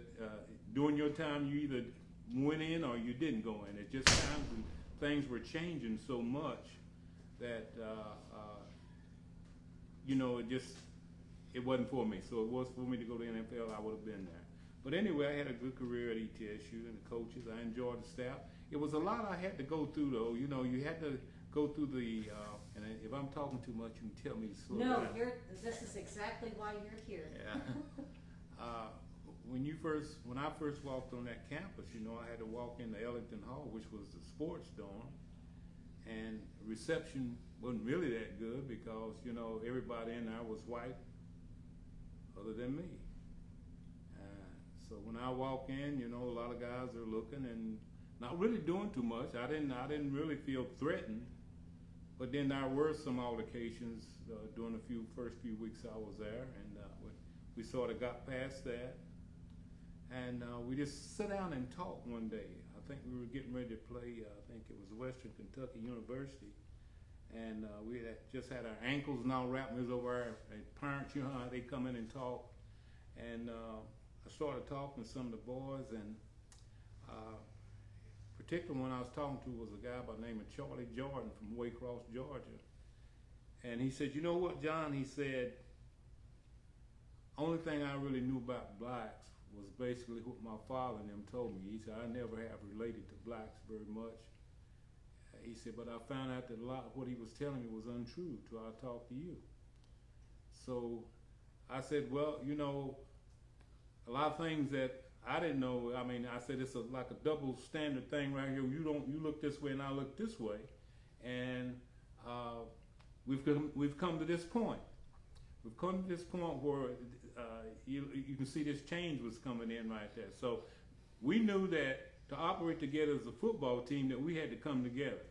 during your time, you either went in or you didn't go in. It just times when things were changing so much that you know, it wasn't for me. So it was for me to go to the NFL, I would have been there. But anyway, I had a good career at ETSU and the coaches. I enjoyed the staff. It was a lot I had to go through, though. You know, you had to go through the, and if I'm talking too much, you can tell me to slow down. No, this is exactly why you're here. Yeah. When I first walked on that campus, you know, I had to walk into Ellington Hall, which was the sports dorm, and reception wasn't really that good because, you know, everybody in there was white other than me. So when I walk in, you know, a lot of guys are looking and not really doing too much. I didn't really feel threatened, but then there were some altercations during the first few weeks I was there, and we sort of got past that, and we just sat down and talked one day. I think we were getting ready to play. I think it was Western Kentucky University, and we had just had our ankles and all wrapped. We was over our parents, you know, how they come in and talk, and I started talking to some of the boys, and particularly one I was talking to was a guy by the name of Charlie Jordan from Waycross, Georgia. And he said, you know what, John? He said, only thing I really knew about blacks was basically what my father and them told me. He said, I never have related to blacks very much. He said, but I found out that a lot of what he was telling me was untrue till I talked to you. So I said, well, you know, a lot of things that I didn't know. I mean, I said it's like a double standard thing right here. You look this way and I look this way, and we've come to this point. We've come to this point where you can see this change was coming in right there. So we knew that to operate together as a football team, that we had to come together.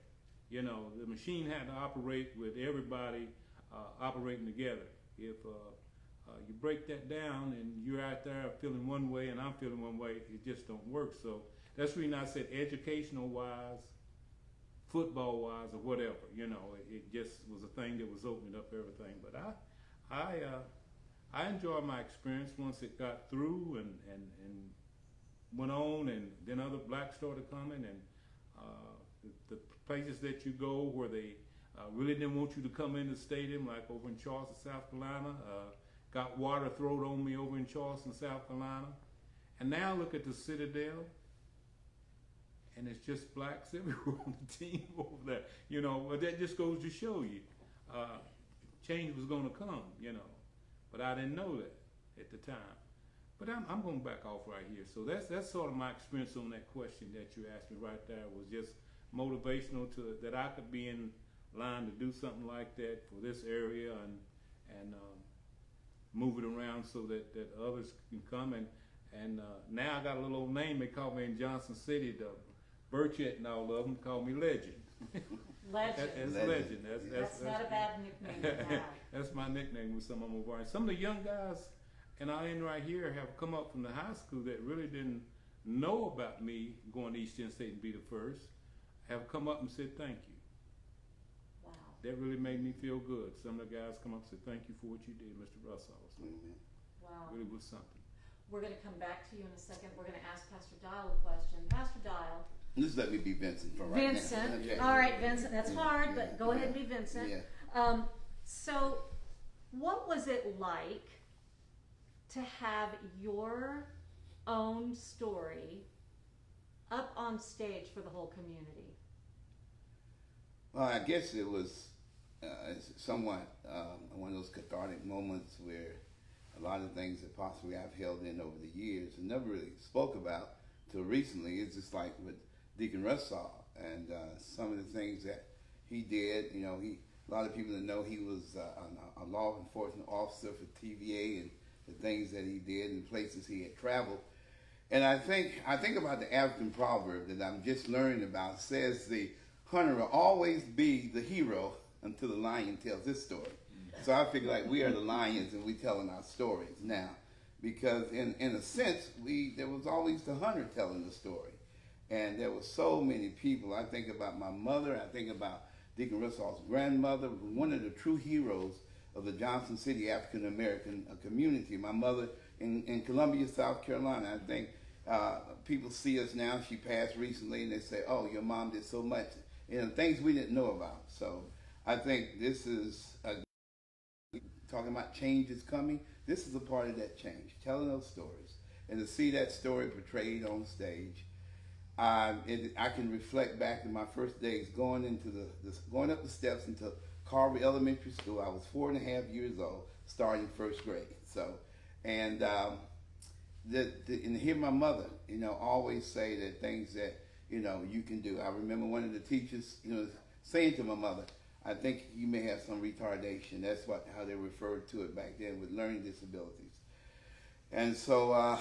You know, the machine had to operate with everybody operating together. If you break that down and you're out there feeling one way and I'm feeling one way, it just don't work. So that's the reason I said educational wise, football wise, or whatever, you know, it just was a thing that was opening up everything. But I enjoyed my experience once it got through and went on, and then other blacks started coming, and the places that you go where they really didn't want you to come in the stadium, like over in Charleston, South Carolina. Got water thrown on me over in Charleston, South Carolina. And now look at the Citadel, and it's just blacks everywhere on the team over there. You know, but that just goes to show you, change was going to come, you know. But I didn't know that at the time. But I'm going to back off right here. So that's sort of my experience on that question that you asked me right there. Was just motivational to that I could be in line to do something like that for this area, and move it around so that others can come. And now I got a little old name. They call me in Johnson City, the Burchett and all of them call me Legend. Legend. That's Legend. That's not a bad nickname to have. That's my nickname with some of them. Some of the young guys in our end right here have come up from the high school that really didn't know about me going to East End State and be the first, have come up and said thank you. Wow. That really made me feel good. Some of the guys come up and said, thank you for what you did, Mr. Russaw. So Wow. it really was something. We're going to come back to you in a second. We're going to ask Pastor Dial a question. Pastor Dial. Just let me be Vincent for right Vincent. now. Okay. All right, Vincent. That's hard, but go ahead and be Vincent. Yeah. So what was it like to have your own story up on stage for the whole community? Well, I guess it was somewhat one of those cathartic moments where a lot of things that possibly I've held in over the years and never really spoke about till recently. It's just like with Deacon Russaw and some of the things that he did. You know, a lot of people that know he was a law enforcement officer for TVA, and the things that he did and places he had traveled. And I think about the African proverb that I'm just learning about. It says the hunter will always be the hero until the lion tells his story. So I figure like we are the lions and we telling our stories now, because in a sense there was always the hunter telling the story, and there were so many people. I think about my mother. I think about Deacon Russaw's grandmother, one of the true heroes of the Johnson City African American community. My mother in Columbia, South Carolina. I think people see us now. She passed recently, and they say, "Oh, your mom did so much," things we didn't know about. So I think this is talking about change is coming. This is a part of that change, telling those stories, and to see that story portrayed on stage. I can reflect back to my first days going up the steps into Carver Elementary School. I was 4.5 years old, starting first grade. So, and hear my mother, always say that things that you can do. I remember one of the teachers, saying to my mother, "I think you may have some retardation." That's how they referred to it back then with learning disabilities. And so,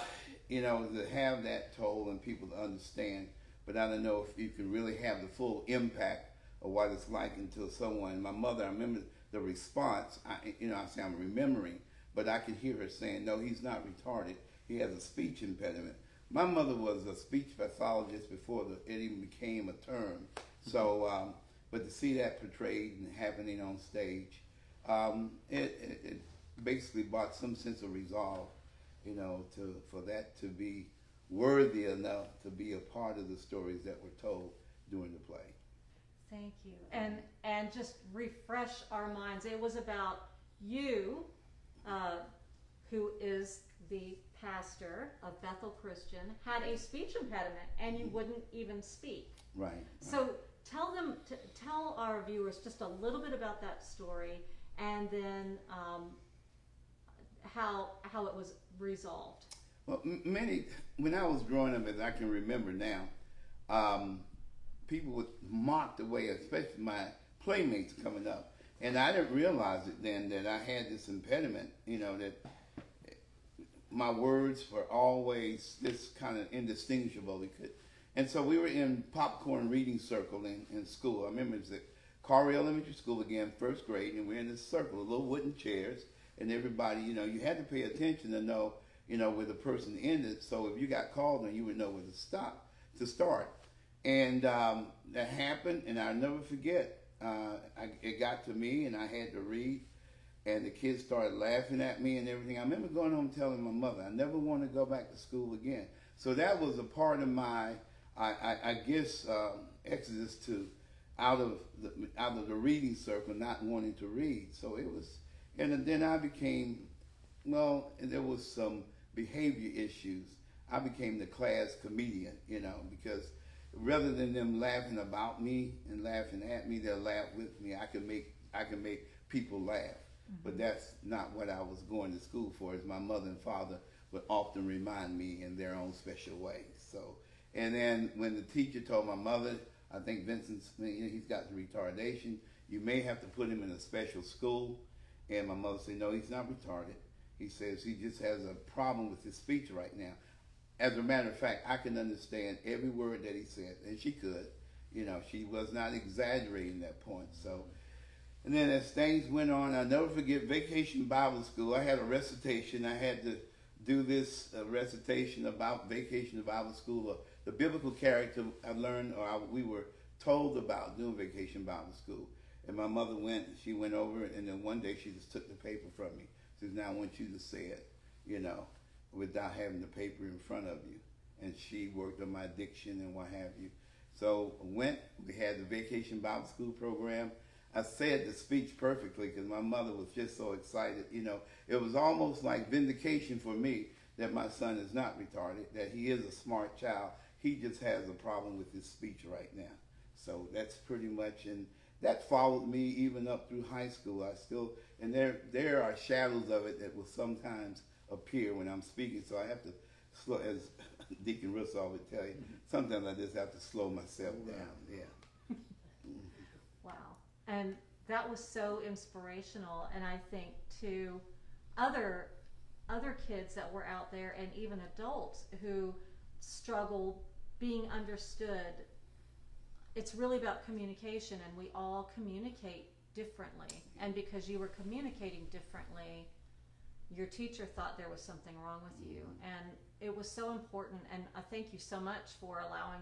you know, to have that told and people to understand, but I don't know if you can really have the full impact of what it's like until someone, my mother, I remember the response, I say I'm remembering, but I could hear her saying, no, he's not retarded. He has a speech impediment. My mother was a speech pathologist before it even became a term. So, but to see that portrayed and happening on stage, it basically brought some sense of resolve, you know, for that to be worthy enough to be a part of the stories that were told during the play. Thank you. And just refresh our minds. It was about you, who is the pastor of Bethel Christian, had a speech impediment and you wouldn't even speak. Right. So tell our viewers just a little bit about that story, and then how it was resolved. Well, when I was growing up, as I can remember now, people would mock the way, especially my playmates coming up. And I didn't realize it then that I had this impediment, you know, that my words were always this kind of indistinguishable. And so we were in popcorn reading circle in school. I remember it was at Carr Elementary School again, first grade, and we're in this circle, little wooden chairs, and everybody, you know, you had to pay attention to know, you know, where the person ended. So if you got called on, you would know where to start. And that happened, and I'll never forget. It got to me, and I had to read, and the kids started laughing at me and everything. I remember going home telling my mother, I never want to go back to school again. So that was a part of my, I guess, exodus to out of the reading circle, not wanting to read. So it was, and then I became, well, and there was some behavior issues. I became the class comedian, you know, because rather than them laughing about me and laughing at me, they'll laugh with me. I can make people laugh. Mm-hmm. But that's not what I was going to school for, as my mother and father would often remind me in their own special way. So, and then when the teacher told my mother, I think Vincent, you know, he's got the retardation, you may have to put him in a special school. And my mother said, no, he's not retarded. He says he just has a problem with his speech right now. As a matter of fact, I can understand every word that he said, and she could. You know, she was not exaggerating that point. So, and then as things went on, I'll never forget Vacation Bible School. I had a recitation. I had to do this recitation about Vacation Bible School, the biblical character I learned, we were told about doing Vacation Bible School. And my mother she went over, and then one day she just took the paper from me. She says, now I want you to say it, you know, without having the paper in front of you. And she worked on my diction and what have you. So we had the Vacation Bible School program. I said the speech perfectly because my mother was just so excited. You know, it was almost like vindication for me that my son is not retarded, that he is a smart child. He just has a problem with his speech right now. So that's pretty much, and that followed me even up through high school. And there are shadows of it that will sometimes appear when I'm speaking. So I have to slow, as Deacon Russaw would tell you, sometimes I just have to slow myself down. Yeah. Wow. And that was so inspirational, and I think to other kids that were out there, and even adults who struggle being understood. It's really about communication, and we all communicate differently. And because you were communicating differently, your teacher thought there was something wrong with you. And it was so important, and I thank you so much for allowing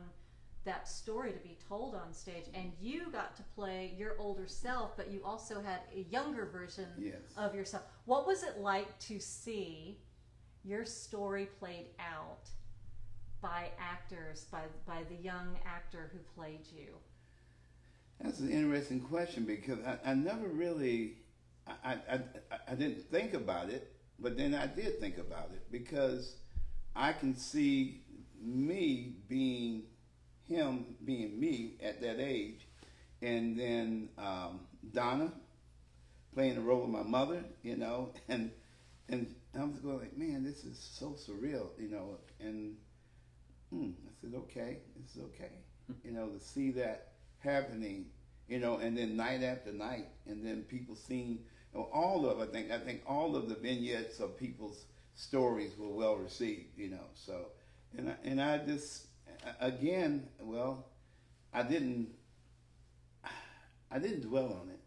that story to be told on stage. And you got to play your older self, but you also had a younger version of yourself. What was it like to see your story played out by actors, by the young actor who played you? That's an interesting question, because I never really, I didn't think about it, but then I did think about it, because I can see me being him, being me at that age, and then Donna playing the role of my mother, you know, and I was going like, man, this is so surreal, you know, and I said, okay, this is okay, you know, to see that happening, you know, and then night after night, and then people seeing, you know, I think all of the vignettes of people's stories were well received, you know. So, and I just, again, well, I didn't dwell on it,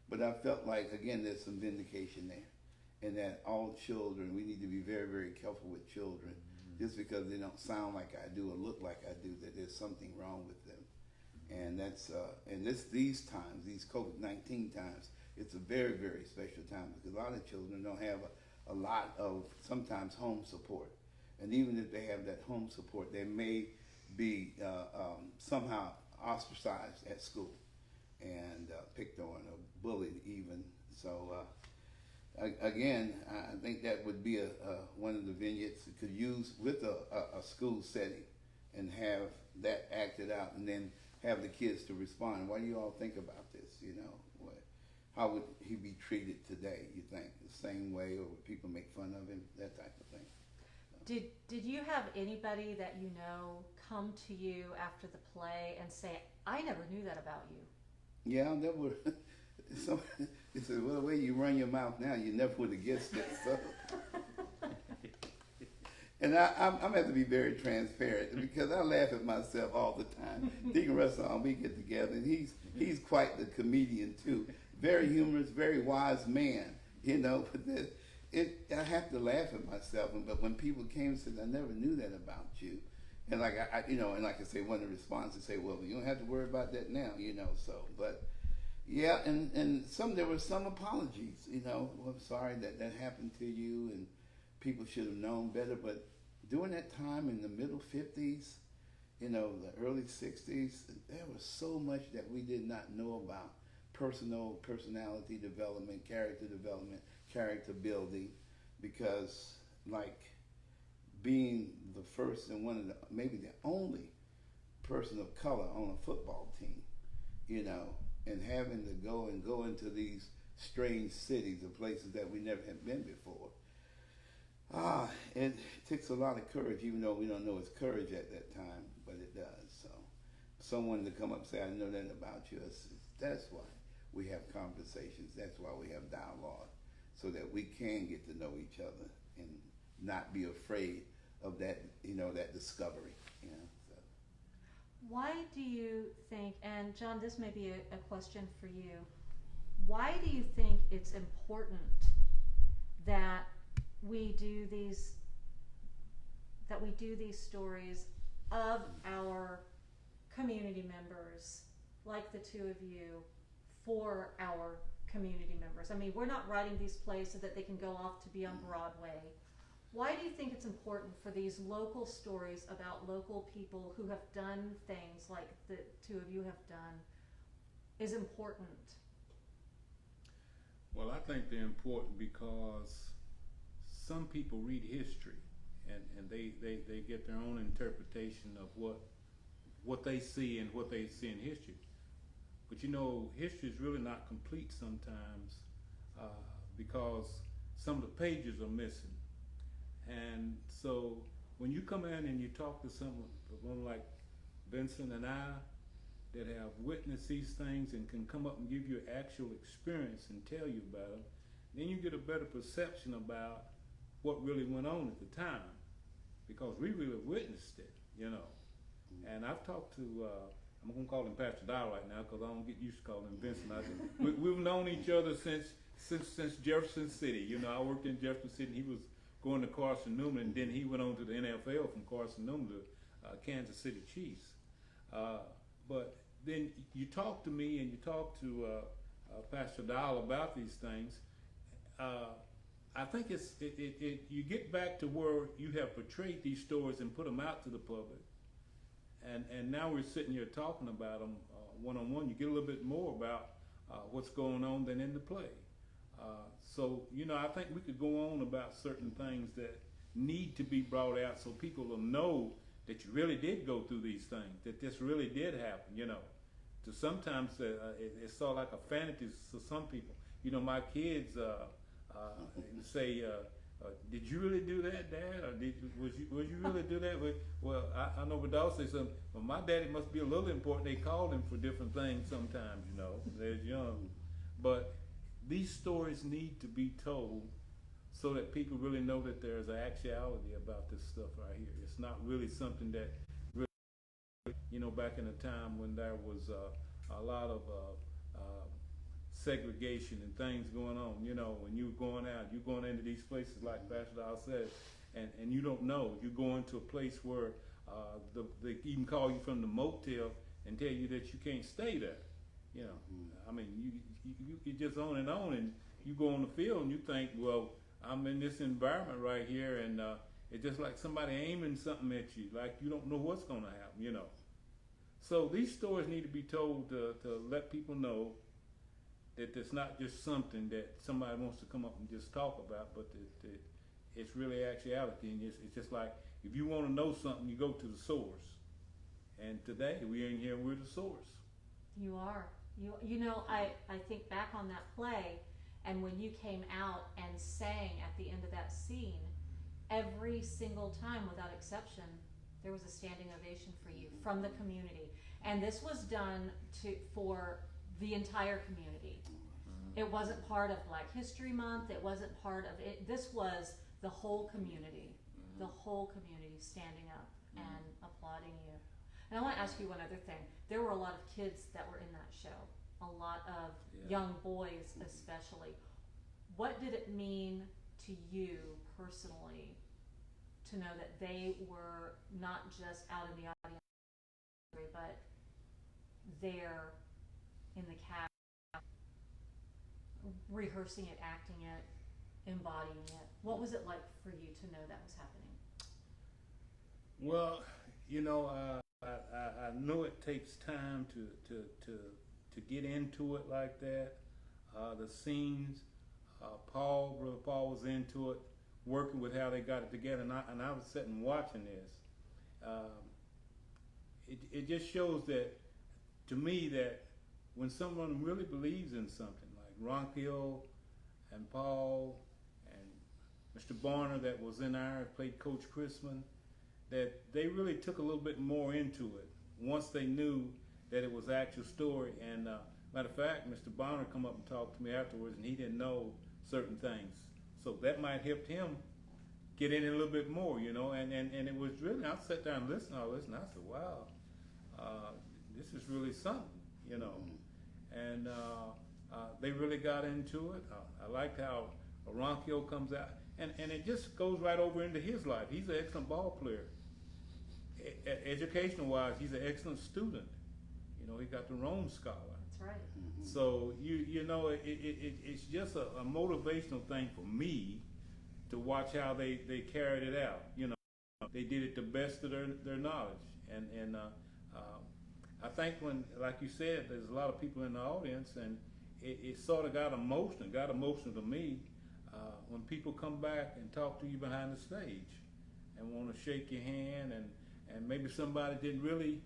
but I felt like, again, there's some vindication there, and that all children, we need to be very, very careful with children. Just because they don't sound like I do or look like I do, that there's something wrong with them. And that's these times, these COVID-19 times, it's a very, very special time because a lot of children don't have a lot of sometimes home support. And even if they have that home support, they may be somehow ostracized at school and picked on or bullied even. So again, I think that would be one of the vignettes that could use with a school setting and have that acted out and then have the kids to respond. What do you all think about this? You know, how would he be treated today, you think? The same way, or would people make fun of him? That type of thing. Did you have anybody that you know come to you after the play and say, I never knew that about you? Yeah, there were. So they said, well, the way you run your mouth now, you never would have guessed it. So. And I'm have to be very transparent because I laugh at myself all the time. Deacon Russaw, we get together, and he's quite the comedian too. Very humorous, very wise man, you know. But I have to laugh at myself. But when people came and said, I never knew that about you, and like I you know, and like I say, one of the responses say, well, you don't have to worry about that now, you know. So, but. Yeah, and there were some apologies, you know. Well, I'm sorry that happened to you, and people should have known better. But during that time in the middle 50s, you know, the early 60s, there was so much that we did not know about personality development, character building, because like being the first and one of the, maybe the only person of color on a football team, you know, and having to go into these strange cities or places that we never had been before. It takes a lot of courage, even though we don't know it's courage at that time, but it does. So someone to come up and say, I know that about you, that's why we have conversations, that's why we have dialogue, so that we can get to know each other and not be afraid of that, you know, that discovery, you know. So. Why do you think, and John, this may be a question for you, why do you think it's important that we do these stories of our community members, like the two of you, for our community members? I mean, we're not writing these plays so that they can go off to be on Broadway. Why do you think it's important for these local stories about local people who have done things like the two of you have done is important? Well, I think they're important because some people read history and they get their own interpretation of what they see and what they see in history. But you know, history is really not complete sometimes because some of the pages are missing. And so when you come in and you talk to someone like Vincent and I that have witnessed these things and can come up and give you actual experience and tell you about them, then you get a better perception about what really went on at the time, because we really witnessed it, you know. And I've talked to, I'm going to call him Pastor Dow right now because I don't get used to calling him Vincent. We've known each other since Jefferson City. You know, I worked in Jefferson City. He was going to Carson Newman, and then he went on to the NFL from Carson Newman to Kansas City Chiefs. But then you talk to me and you talk to Pastor Dow about these things. I think you get back to where you have portrayed these stories and put them out to the public, and now we're sitting here talking about them one-on-one. You get a little bit more about what's going on than in the play. So, you know, I think we could go on about certain things that need to be brought out so people will know that you really did go through these things, that this really did happen, you know. So sometimes it's sort of like a fantasy to some people. You know, my kids say, did you really do that, Dad? Or was you really do that? Well, I know Vidal says something. Well, my daddy must be a little important. They called him for different things sometimes, you know. They're young. But these stories need to be told so that people really know that there's an actuality about this stuff right here. It's not really something that really, back in the time when there was a lot of segregation and things going on, when you're going into these places like Pastor Dow said, and you don't know, you go into a place where they even call you from the motel and tell you that you can't stay there. I mean, you just on, and you go on the field and you think, well, I'm in this environment right here, and it's just like somebody aiming something at you, like you don't know what's going to happen, So these stories need to be told to let people know that it's not just something that somebody wants to come up and just talk about, but that it's really actuality. And it's just like, if you want to know something, you go to the source. And today, we're in here, we're the source. You are. I think back on that play, and when you came out and sang at the end of that scene, every single time without exception, there was a standing ovation for you from the community. And this was done for the entire community. It wasn't part of Black History Month. It wasn't part of it. This was the whole community, standing up and applauding you. And I want to ask you one other thing. There were a lot of kids that were in that show, a lot of young boys especially. What did it mean to you personally to know that they were not just out in the audience, but there in the cast, rehearsing it, acting it, embodying it? What was it like for you to know that was happening? Well, I know it takes time to get into it like that. The scenes, Brother Paul was into it, working with how they got it together, and I was sitting watching this. It just shows that, to me, that when someone really believes in something, like Ronquillo and Paul and Mr. Barner that was in our, played Coach Chrisman, that they really took a little bit more into it once they knew that it was actual story. And matter of fact, Mr. Bonner come up and talked to me afterwards, and he didn't know certain things, so that might help him get in it a little bit more, And it was really, I sat down and listened to all this, and I said, wow, this is really something, And they really got into it. I liked how Ronquillo comes out, and it just goes right over into his life. He's an excellent ball player. Educational-wise, he's an excellent student. He got the Rome Scholar. That's right. Mm-hmm. So it's just a motivational thing for me to watch how they carried it out. They did it the best of their knowledge, and I think when, like you said, there's a lot of people in the audience, and it sort of got emotional to me when people come back and talk to you behind the stage and want to shake your hand, and maybe somebody didn't really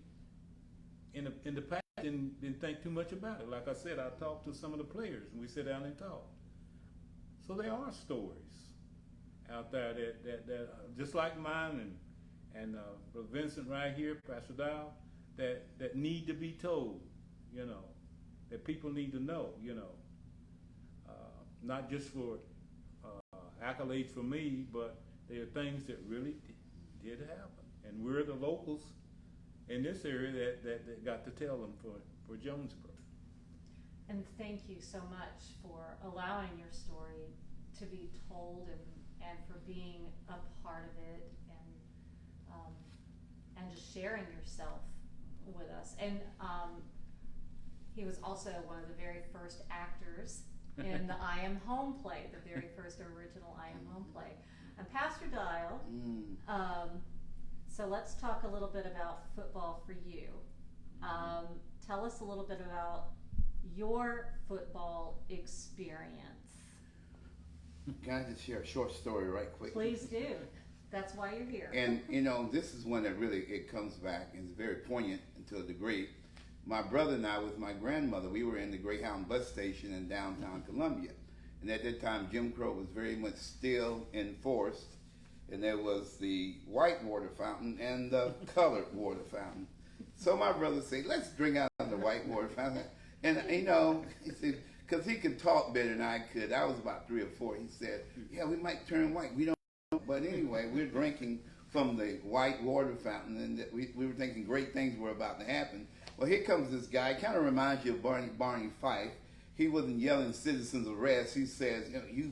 in the past didn't think too much about it. Like I said, I talked to some of the players, and we sit down and talk. So there are stories out there that just like mine and Brother Vincent right here, Pastor Dow, that need to be told, that people need to know, not just for accolades for me, but there are things that really did happen, and we're the locals in this area that got to tell them for Jonesboro. And thank you so much for allowing your story to be told and for being a part of it and just sharing yourself with us. And he was also one of the very first actors in the I Am Home play, the very first original I Am Home play. And Pastor Dial, so let's talk a little bit about football for you. Tell us a little bit about your football experience. Can I just share a short story right quick? Please do. That's why you're here. And this is one that really, it comes back and it's very poignant to a degree. My brother and I, with my grandmother, we were in the Greyhound bus station in downtown Columbia. And at that time, Jim Crow was very much still enforced. And there was the white water fountain and the colored water fountain. So my brother said, let's drink out of the white water fountain. And, he said, because he could talk better than I could. I was about 3 or 4. He said, "Yeah, we might turn white. We don't know." But anyway, we're drinking from the white water fountain, and we were thinking great things were about to happen. Well, here comes this guy. Kind of reminds you of Barney Fife. He wasn't yelling citizens arrest. He says, he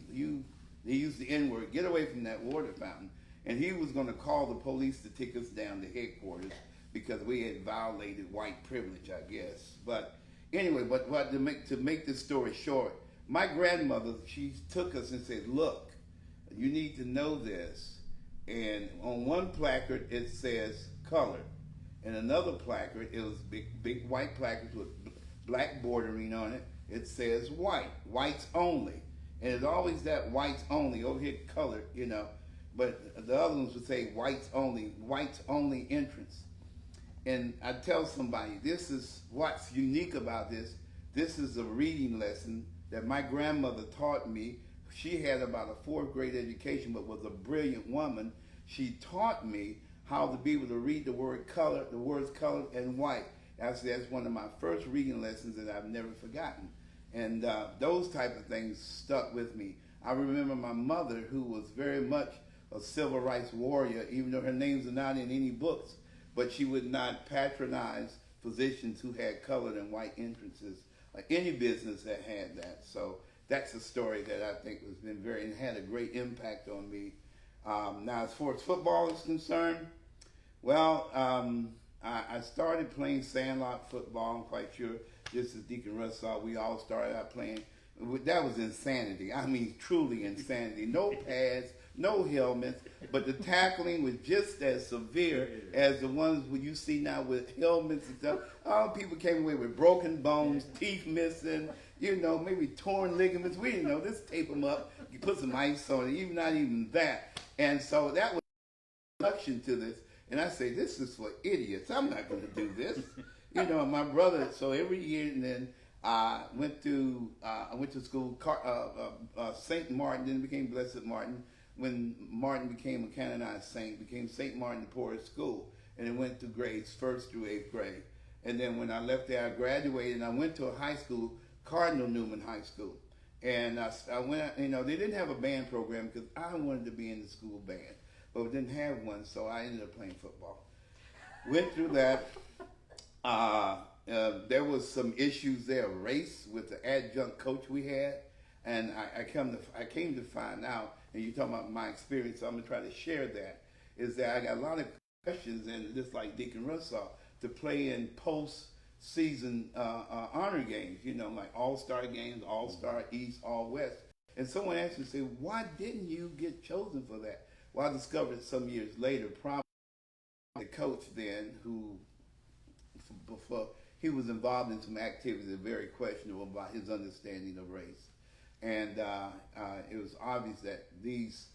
used the N-word, "Get away from that water fountain." And he was going to call the police to take us down to headquarters because we had violated white privilege, I guess. But anyway, but to make this story short, my grandmother, she took us and said, "Look, you need to know this." And on one placard it says colored, and another placard, it was big white placard with black bordering on it. It says white, whites only, and it's always that whites only over here colored, But the other ones would say whites only entrance. And I tell somebody, this is what's unique about this. This is a reading lesson that my grandmother taught me. She had about a 4th grade education, but was a brilliant woman. She taught me how to be able to read the words colored and white. That's one of my first reading lessons that I've never forgotten. And those type of things stuck with me. I remember my mother, who was very much a civil rights warrior, even though her names are not in any books, but she would not patronize physicians who had colored and white entrances, or any business that had that. So that's a story that I think has been had a great impact on me. Now, as far as football is concerned, well, I started playing sandlot football. I'm quite sure, just as Deacon Russaw, we all started out playing. That was insanity. I mean, truly insanity. No pads, no helmets, but the tackling was just as severe as the ones you see now with helmets and stuff. All people came away with broken bones, teeth missing, maybe torn ligaments. We didn't know. Just tape them up, you put some ice on it, not even that. And so that was introduction to this. And I say, this is for idiots. I'm not going to do this. My brother, so every year, and then I went to school, St. Martin, then it became Blessed Martin. When Martin became a canonized saint, became St. Martin the Porter's School, and it went through grades 1st through 8th grade. And then when I left there, I graduated, and I went to a high school, Cardinal Newman High School. And I went, they didn't have a band program because I wanted to be in the school band, but we didn't have one, so I ended up playing football. Went through that. There was some issues there, race with the adjunct coach we had, and I came to find out, and you're talking about my experience, so I'm going to try to share that, is that I got a lot of questions, and just like Deacon Russaw, to play in post-season honor games, like All-Star games, All-Star East, All-West. And someone asked me, say, why didn't you get chosen for that? Well, I discovered some years later, probably the coach then, who he was involved in some activities that are very questionable about his understanding of race. And it was obvious that these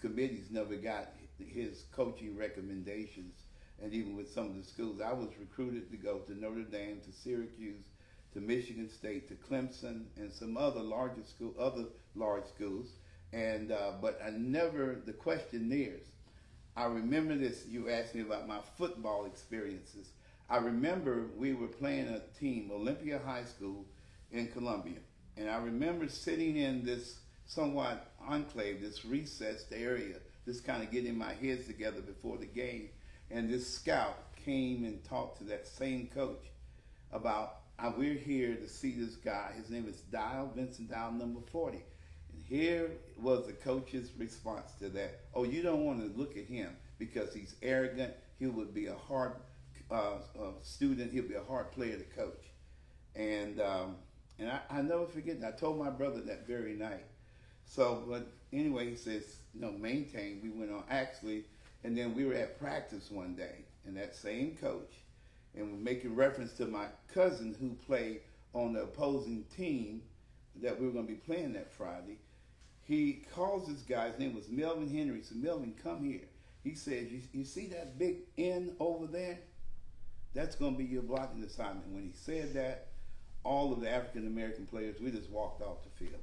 committees never got his coaching recommendations. And even with some of the schools, I was recruited to go to Notre Dame, to Syracuse, to Michigan State, to Clemson, and some other large schools. And but I never, the questionnaires. I remember this. You asked me about my football experiences. I remember we were playing a team, Olympia High School in Columbia. And I remember sitting in this somewhat enclave, this recessed area, just kind of getting my heads together before the game. And this scout came and talked to that same coach about, we're here to see this guy. His name is Vincent, number 40. And here was the coach's response to that. Oh, you don't want to look at him because he's arrogant. He would be a hard student. He'll be a hard player to coach. And I never forget that. I told my brother that very night. So, but anyway, he says, maintain. We went on actually, and then we were at practice one day, and that same coach, and we're making reference to my cousin who played on the opposing team that we were going to be playing that Friday. He calls this guy, his name was Melvin Henry. He said, Melvin, come here. He says, you see that big N over there? That's going to be your blocking assignment. When he said that, all of the African-American players, we just walked off the field.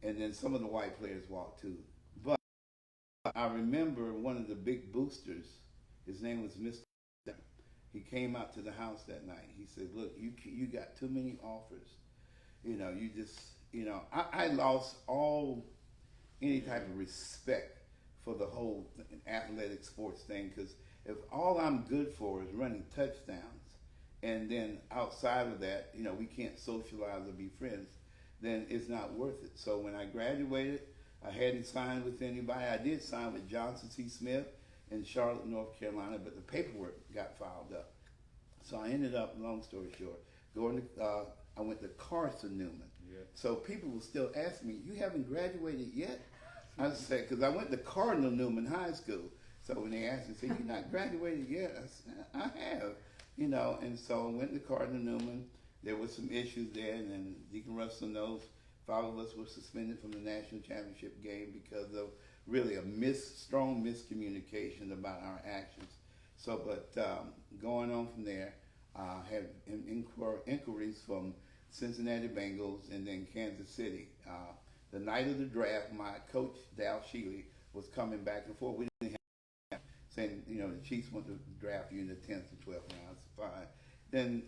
And then some of the white players walked too. But I remember one of the big boosters, his name was Mr. He came out to the house that night. He said, look, you got too many offers. You just, I lost any type of respect for the whole athletic sports thing, because if all I'm good for is running touchdowns, and then outside of that, we can't socialize or be friends, then it's not worth it. So when I graduated, I hadn't signed with anybody. I did sign with Johnson C. Smith in Charlotte, North Carolina, but the paperwork got filed up. So I ended up, long story short, I went to Carson Newman. Yeah. So people will still ask me, you haven't graduated yet? I said, because I went to Cardinal Newman High School. So when they asked me, say, you're not graduated yet? I said, I have. And so I went to Cardinal Newman. There were some issues there, and then Deacon Russaw knows 5 of us were suspended from the national championship game because of really a strong miscommunication about our actions. So, but going on from there, I had inquiries from Cincinnati Bengals and then Kansas City. The night of the draft, my coach, Dal Sheely, was coming back and forth. We didn't have saying, the Chiefs want to draft you in the 10th and 12th rounds. Fine. Then,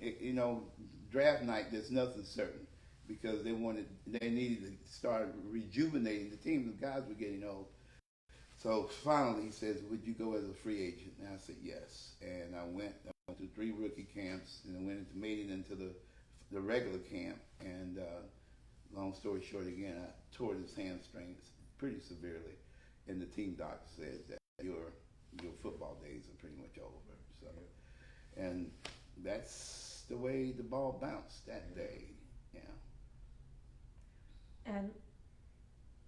draft night, there's nothing certain because they needed to start rejuvenating the team. The guys were getting old. So finally he says, would you go as a free agent? And I said, yes. And I went to 3 rookie camps and I made it into the regular camp. And long story short, again, I tore this hamstring pretty severely. And the team doctor says that your football days are pretty much over. So, and that's the way the ball bounced that day. Yeah. And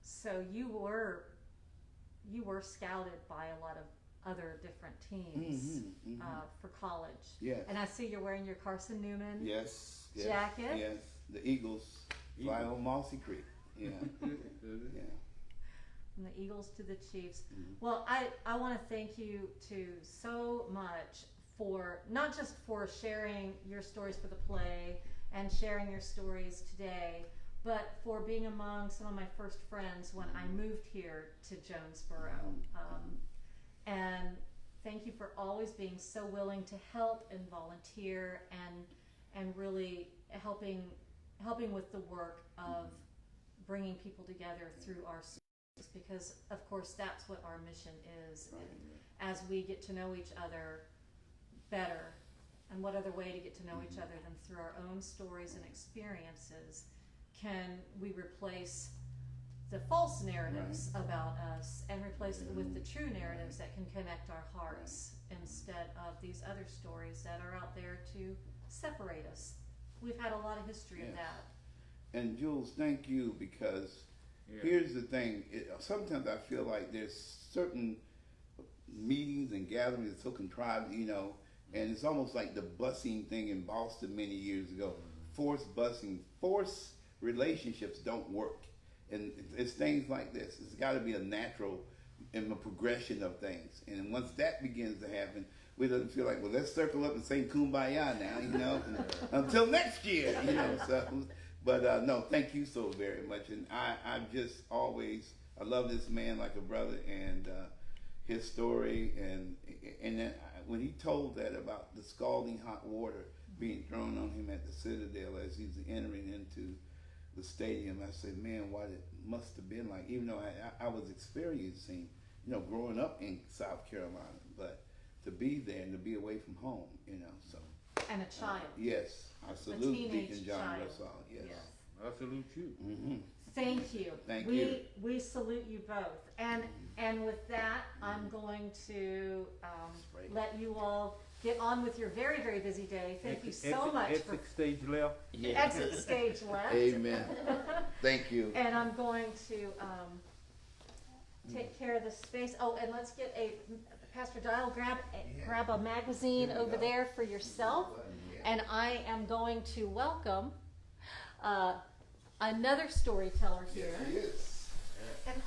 so you were scouted by a lot of other different teams for college. Yes. And I see you're wearing your Carson Newman jacket. Yes. The Eagles fly on Marcy Creek. Yeah. Yeah. From the Eagles to the Chiefs. Well, I want to thank you so much for not just for sharing your stories for the play and sharing your stories today, but for being among some of my first friends when I moved here to Jonesboro. And thank you for always being so willing to help and volunteer and really helping with the work of bringing people together through our stories, because of course that's what our mission is. Right. As we get to know each other better, and what other way to get to know each other than through our own stories and experiences can we replace the false narratives about us and replace it with the true narratives that can connect our hearts instead of these other stories that are out there to separate us. We've had a lot of history of that. And Jules, thank you, because here's the thing. Sometimes I feel like there's certain meetings and gatherings that are so contrived, and it's almost like the busing thing in Boston many years ago. Forced busing. Forced relationships don't work. And it's things like this. It's got to be a natural and a progression of things. And once that begins to happen, we don't feel like, well, let's circle up and sing Kumbaya now, until next year, So, but no, thank you so very much. And I just always, I love this man like a brother, and his story. And then when he told that about the scalding hot water being thrown on him at the Citadel as he was entering into the stadium, I said, man, what it must have been like, even though I was experiencing, growing up in South Carolina, but to be there and to be away from home, so. And a child. Yes, I salute Deacon John child. Russaw, yes. I salute you. Thank you. Thank you. We salute you both. And with that, I'm going to let you all get on with your very, very busy day. Thank you so much. Exit stage left. Exit stage left. Amen. Thank you. And I'm going to take care of the space. Oh, and let's get Pastor Dial, grab a magazine over there for yourself. And I am going to welcome another storyteller here. Yes. And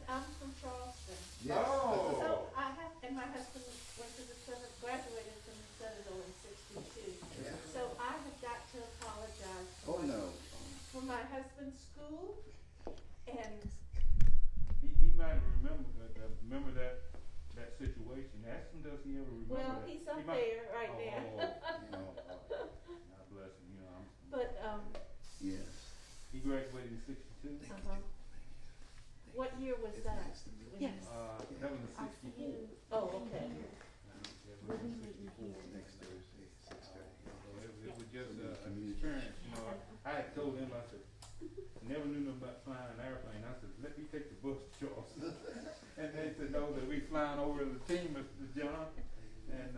I'm from Charleston. Yes. So and my husband went to graduated from the Citadel in '62. Yeah. So I have got to apologize for my husband's school, and He might remember that situation. Ask him, does he ever remember well, that? he's up there right now. God bless him. But Yes. He graduated in '62. What year was that? Yes. That was in '64. Oh, okay. Next Thursday, 6:30. It was just an experience, you know. I had told him, I said, never knew nothing about flying an airplane. I said, let me take the bus, Charles. And they said, no, that we flying over the team, Mr. John. And,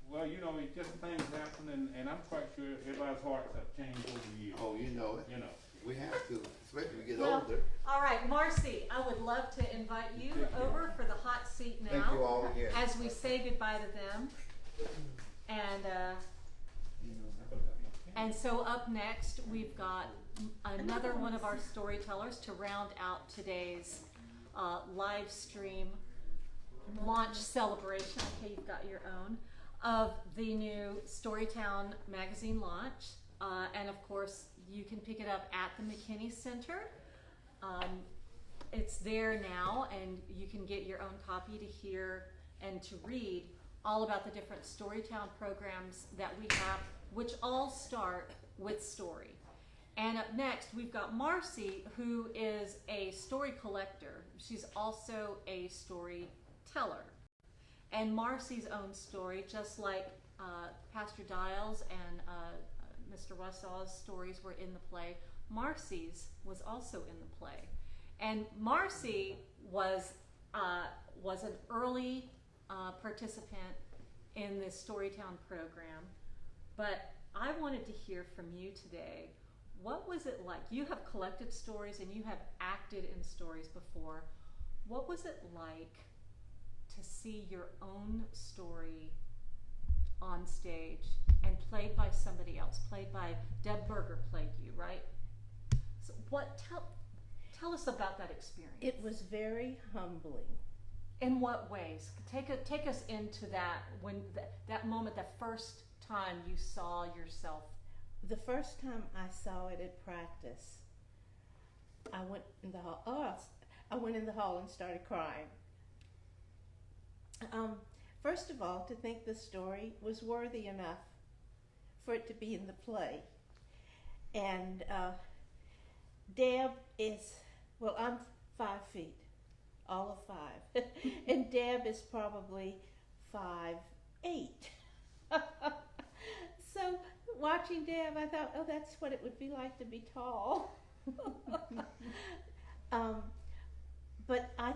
well, you know, it just things happen, and I'm quite sure everybody's hearts have changed over the years. Oh, you know it. You know. We have to, especially as we get Well, older. All right, Marcy, I would love to invite you over for the hot seat now. Thank you all again. As we say goodbye to them. And so up next, we've got another one of our storytellers to round out today's live stream launch celebration. Okay, you've got your own of the new Storytown magazine launch. And of course, you can pick it up at the McKinney Center. It's there now, and you can get your own copy to hear and to read all about the different Storytown programs that we have, which all start with story. And up next, we've got Marcy, who is a story collector. She's also a storyteller. And Marcy's own story, just like Pastor Dials and Mr. Russaw's stories were in the play, Marcy's was also in the play. And Marcy was an early participant in this Storytown program, but I wanted to hear from you today. What was it like? You have collected stories and you have acted in stories before. What was it like to see your own story on stage and played by somebody else, played by Deb Berger played you, right? So tell us about that experience. It was very humbling. In what ways? Take us into that when that moment, that first time you saw yourself. The first time I saw it at practice, I went in the hall. I went in the hall and started crying. First of all, to think the story was worthy enough for it to be in the play. And Deb is, well, I'm 5 feet, all of 5. And Deb is probably 5'8". So watching Deb, I thought, oh, that's what it would be like to be tall. But I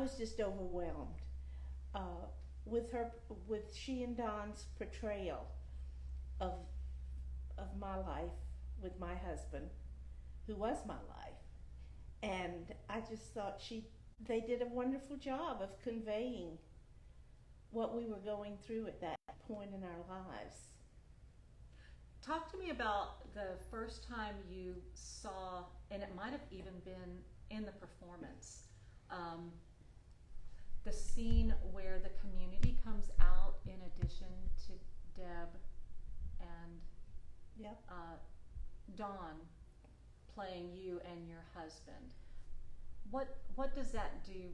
was just overwhelmed with she and Don's portrayal of my life with my husband, who was my life. And I just thought they did a wonderful job of conveying what we were going through at that point in our lives. Talk to me about the first time you saw, and it might have even been in the performance, the scene where the community comes out in addition to Deb and Yep. Dawn playing you and your husband. What does that do?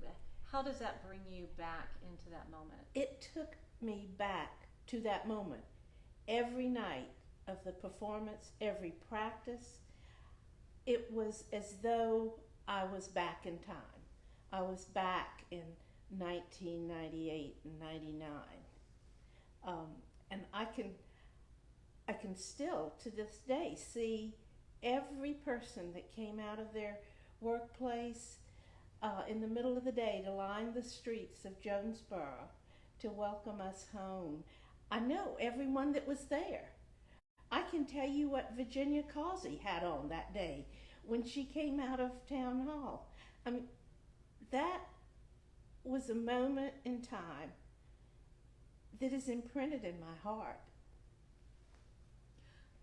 How does that bring you back into that moment? It took me back to that moment. Every night of the performance, every practice, it was as though I was back in time. I was back in 1998 and 99. And I can still, to this day, see every person that came out of their workplace in the middle of the day to line the streets of Jonesboro to welcome us home. I know everyone that was there. I can tell you what Virginia Causey had on that day when she came out of town hall. I mean, that was a moment in time that is imprinted in my heart.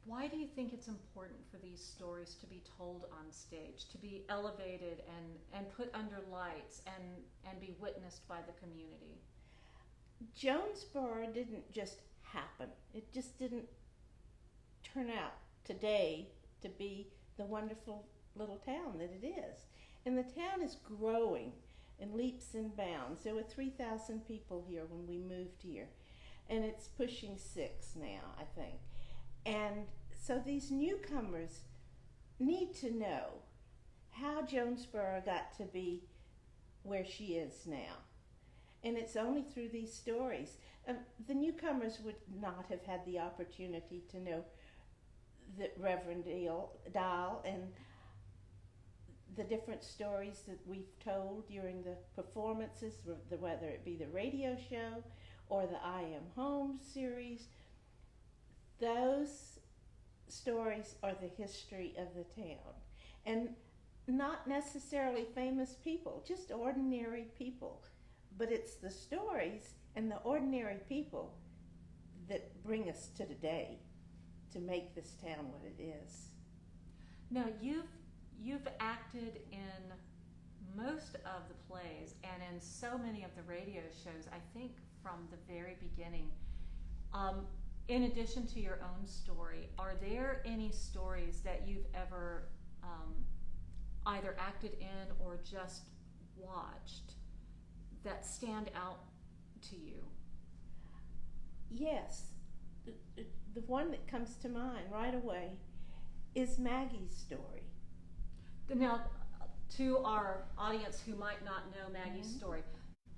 Why do you think it's important for these stories to be told on stage, to be elevated and put under lights and be witnessed by the community? Jonesboro didn't just happen. It just didn't turn out today to be the wonderful little town that it is. And the town is growing in leaps and bounds. There were 3,000 people here when we moved here, and it's pushing 6 now, I think. And So these newcomers need to know how Jonesboro got to be where she is now. And it's only through these stories. The newcomers would not have had the opportunity to know the Reverend Dial and the different stories that we've told during the performances, whether it be the radio show or the I Am Home series. Those stories are the history of the town. And not necessarily famous people, just ordinary people. But it's the stories and the ordinary people that bring us to today to make this town what it is. Now, you've acted in most of the plays and in so many of the radio shows, I think from the very beginning. In addition to your own story, are there any stories that you've ever either acted in or just watched that stand out to you? Yes. The one that comes to mind right away is Maggie's story. Now, to our audience who might not know Maggie's story,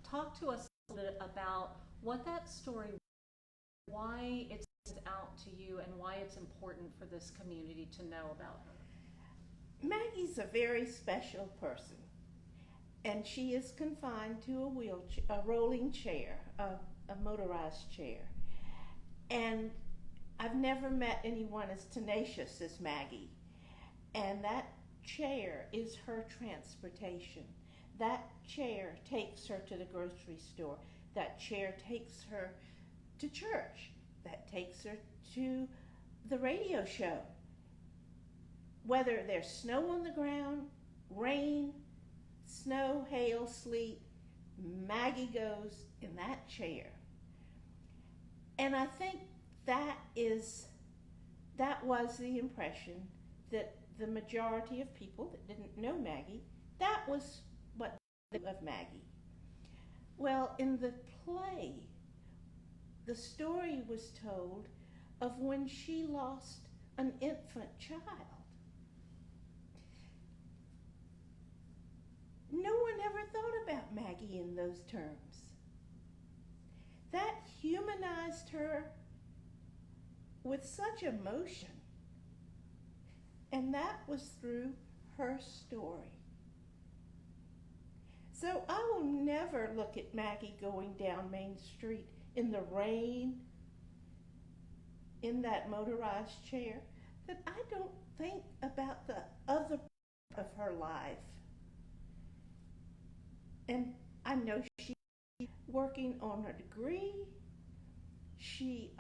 talk to us a little bit about what that story, why it stands out to you, and why it's important for this community to know about her. Maggie's a very special person, and she is confined to a wheelchair, a rolling chair, a motorized chair. And I've never met anyone as tenacious as Maggie. And that chair is her transportation. That chair takes her to the grocery store. That chair takes her to church. That takes her to the radio show. Whether there's snow on the ground, rain, snow, hail, sleet, Maggie goes in that chair. And I think that was the impression that the majority of people that didn't know Maggie, that was what they thought of Maggie. Well, in the play, the story was told of when she lost an infant child. No one ever thought about Maggie in those terms. That humanized her with such emotion. And that was through her story. So I will never look at Maggie going down Main Street in the rain, in that motorized chair, that I don't think about the other part of her life. And I know she's working on her degree. She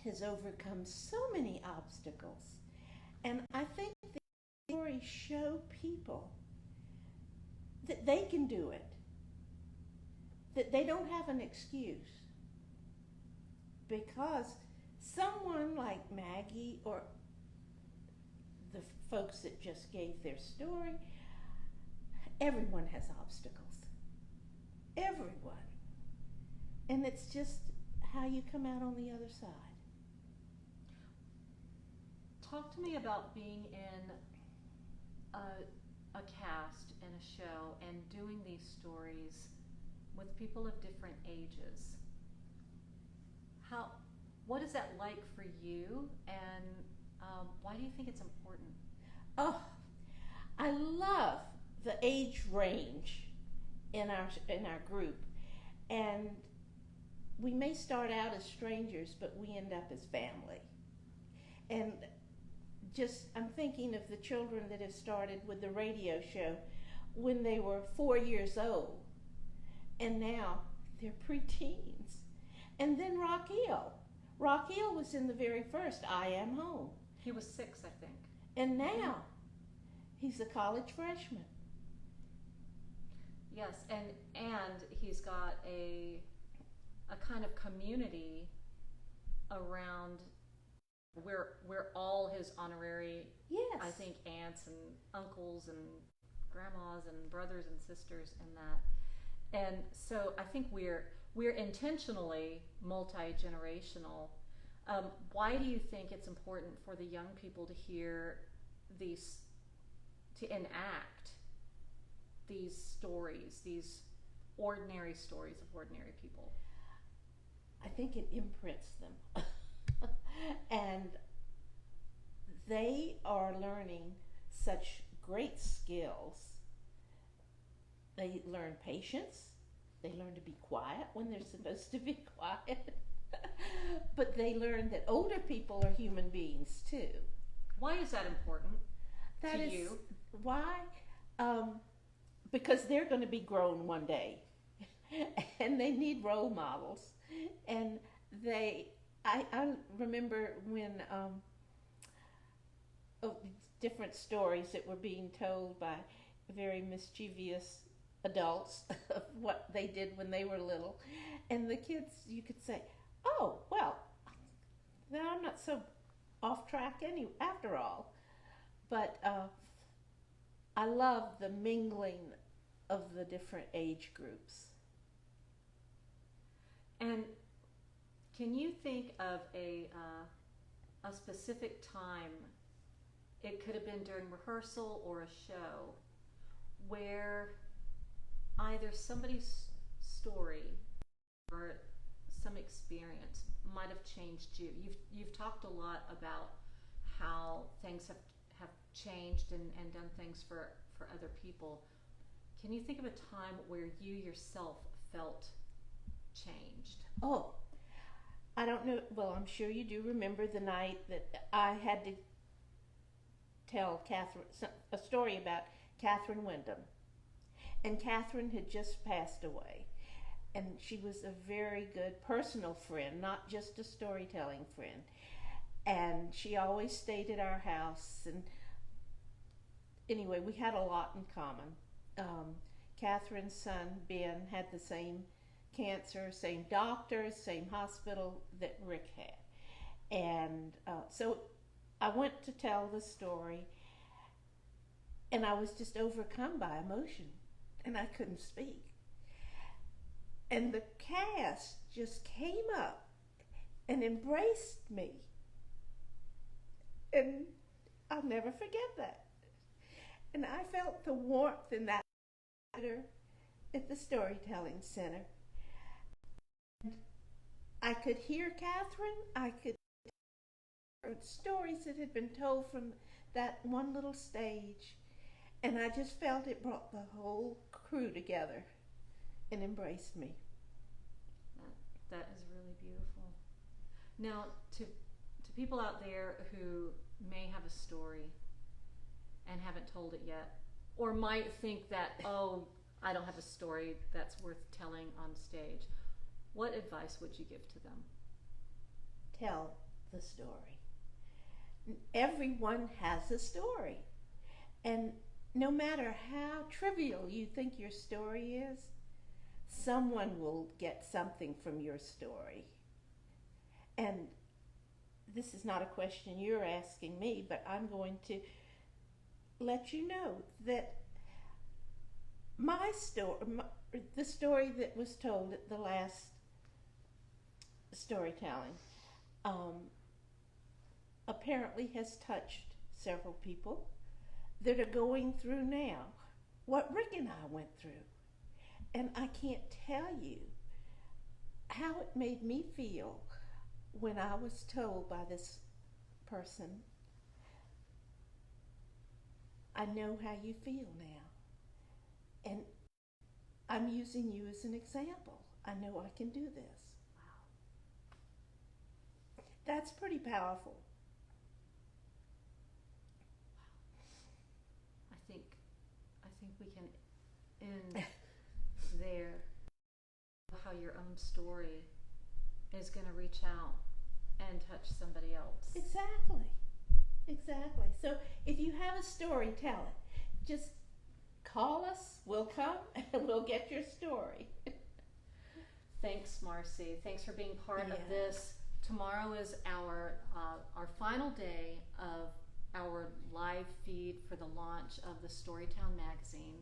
has overcome so many obstacles. And I think the stories show people that they can do it, that they don't have an excuse. Because someone like Maggie or the folks that just gave their story, everyone has obstacles. Everyone. And it's just how you come out on the other side. Talk to me about being in a cast in a show and doing these stories with people of different ages. What is that like for you, and why do you think it's important? Oh, I love the age range in our group, and we may start out as strangers, but we end up as family. And I'm thinking of the children that have started with the radio show when they were 4 years old, and now they're preteens. And then Raquel was in the very first I Am Home. He was 6, I think. And now he's a college freshman. Yes, and he's got a kind of community around where all his honorary, Yes. I think, aunts and uncles and grandmas and brothers and sisters and that. And so I think we're intentionally multi-generational Why do you think it's important for the young people to hear these, to enact these stories, these ordinary stories of ordinary people? I think it imprints them. And they are learning such great skills. They learn patience. They learn to be quiet when they're supposed to be quiet. But they learn that older people are human beings too. Why is that important That to is you? why, because they're going to be grown one day, and they need role models. And I remember when different stories that were being told by very mischievous adults of what they did when they were little, and the kids, you could say, "Oh, well, then I'm not so off track after all." But I love the mingling of the different age groups. And can you think of a specific time? It could have been during rehearsal or a show where either somebody's story or some experience might have changed you. You've talked a lot about how things have changed and done things for other people. Can you think of a time where you yourself felt changed? Oh, I don't know. Well, I'm sure you do remember the night that I had to tell Catherine a story about Catherine Wyndham. And Catherine had just passed away. And she was a very good personal friend, not just a storytelling friend. And she always stayed at our house. And anyway, we had a lot in common. Catherine's son, Ben, had the same cancer, same doctors, same hospital that Rick had. And so I went to tell the story, and I was just overcome by emotion, and I couldn't speak. And the cast just came up and embraced me. And I'll never forget that. And I felt the warmth in that at the Storytelling Center. And I could hear Catherine. I could hear stories that had been told from that one little stage. And I just felt it brought the whole crew together and embraced me. That is really beautiful. Now, to people out there who may have a story and haven't told it yet, or might think that, oh, I don't have a story that's worth telling on stage, what advice would you give to them? Tell the story. Everyone has a story. And no matter how trivial you think your story is, someone will get something from your story. And this is not a question you're asking me, but I'm going to let you know that my story, the story that was told at the last storytelling, apparently has touched several people that are going through now what Rick and I went through. And I can't tell you how it made me feel when I was told by this person, I know how you feel now. And I'm using you as an example. I know I can do this. Wow. That's pretty powerful. I think we can end there. How your own story is going to reach out and touch somebody else. Exactly. So if you have a story, tell it. Just call us, we'll come, and we'll get your story. Thanks, Marcy. Thanks for being part of this. Tomorrow is our final day of our live feed for the launch of the Storytown magazine.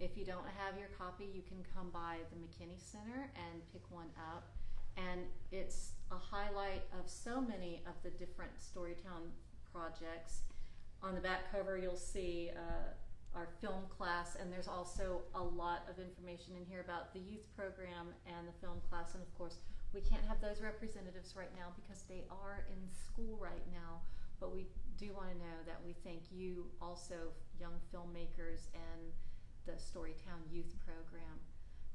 If you don't have your copy, you can come by the McKinney Center and pick one up. and it's a highlight of so many of the different Storytown projects. On the back cover, you'll see our film class, and there's also a lot of information in here about the youth program and the film class. And of course, we can't have those representatives right now because they are in school right now, but we do want to know that we thank you also, young filmmakers, and the Storytown youth program.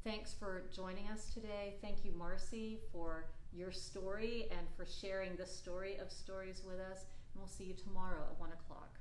Thanks for joining us today. Thank you, Marcy, for your story and for sharing the story of stories with us. And we'll see you tomorrow at 1 o'clock.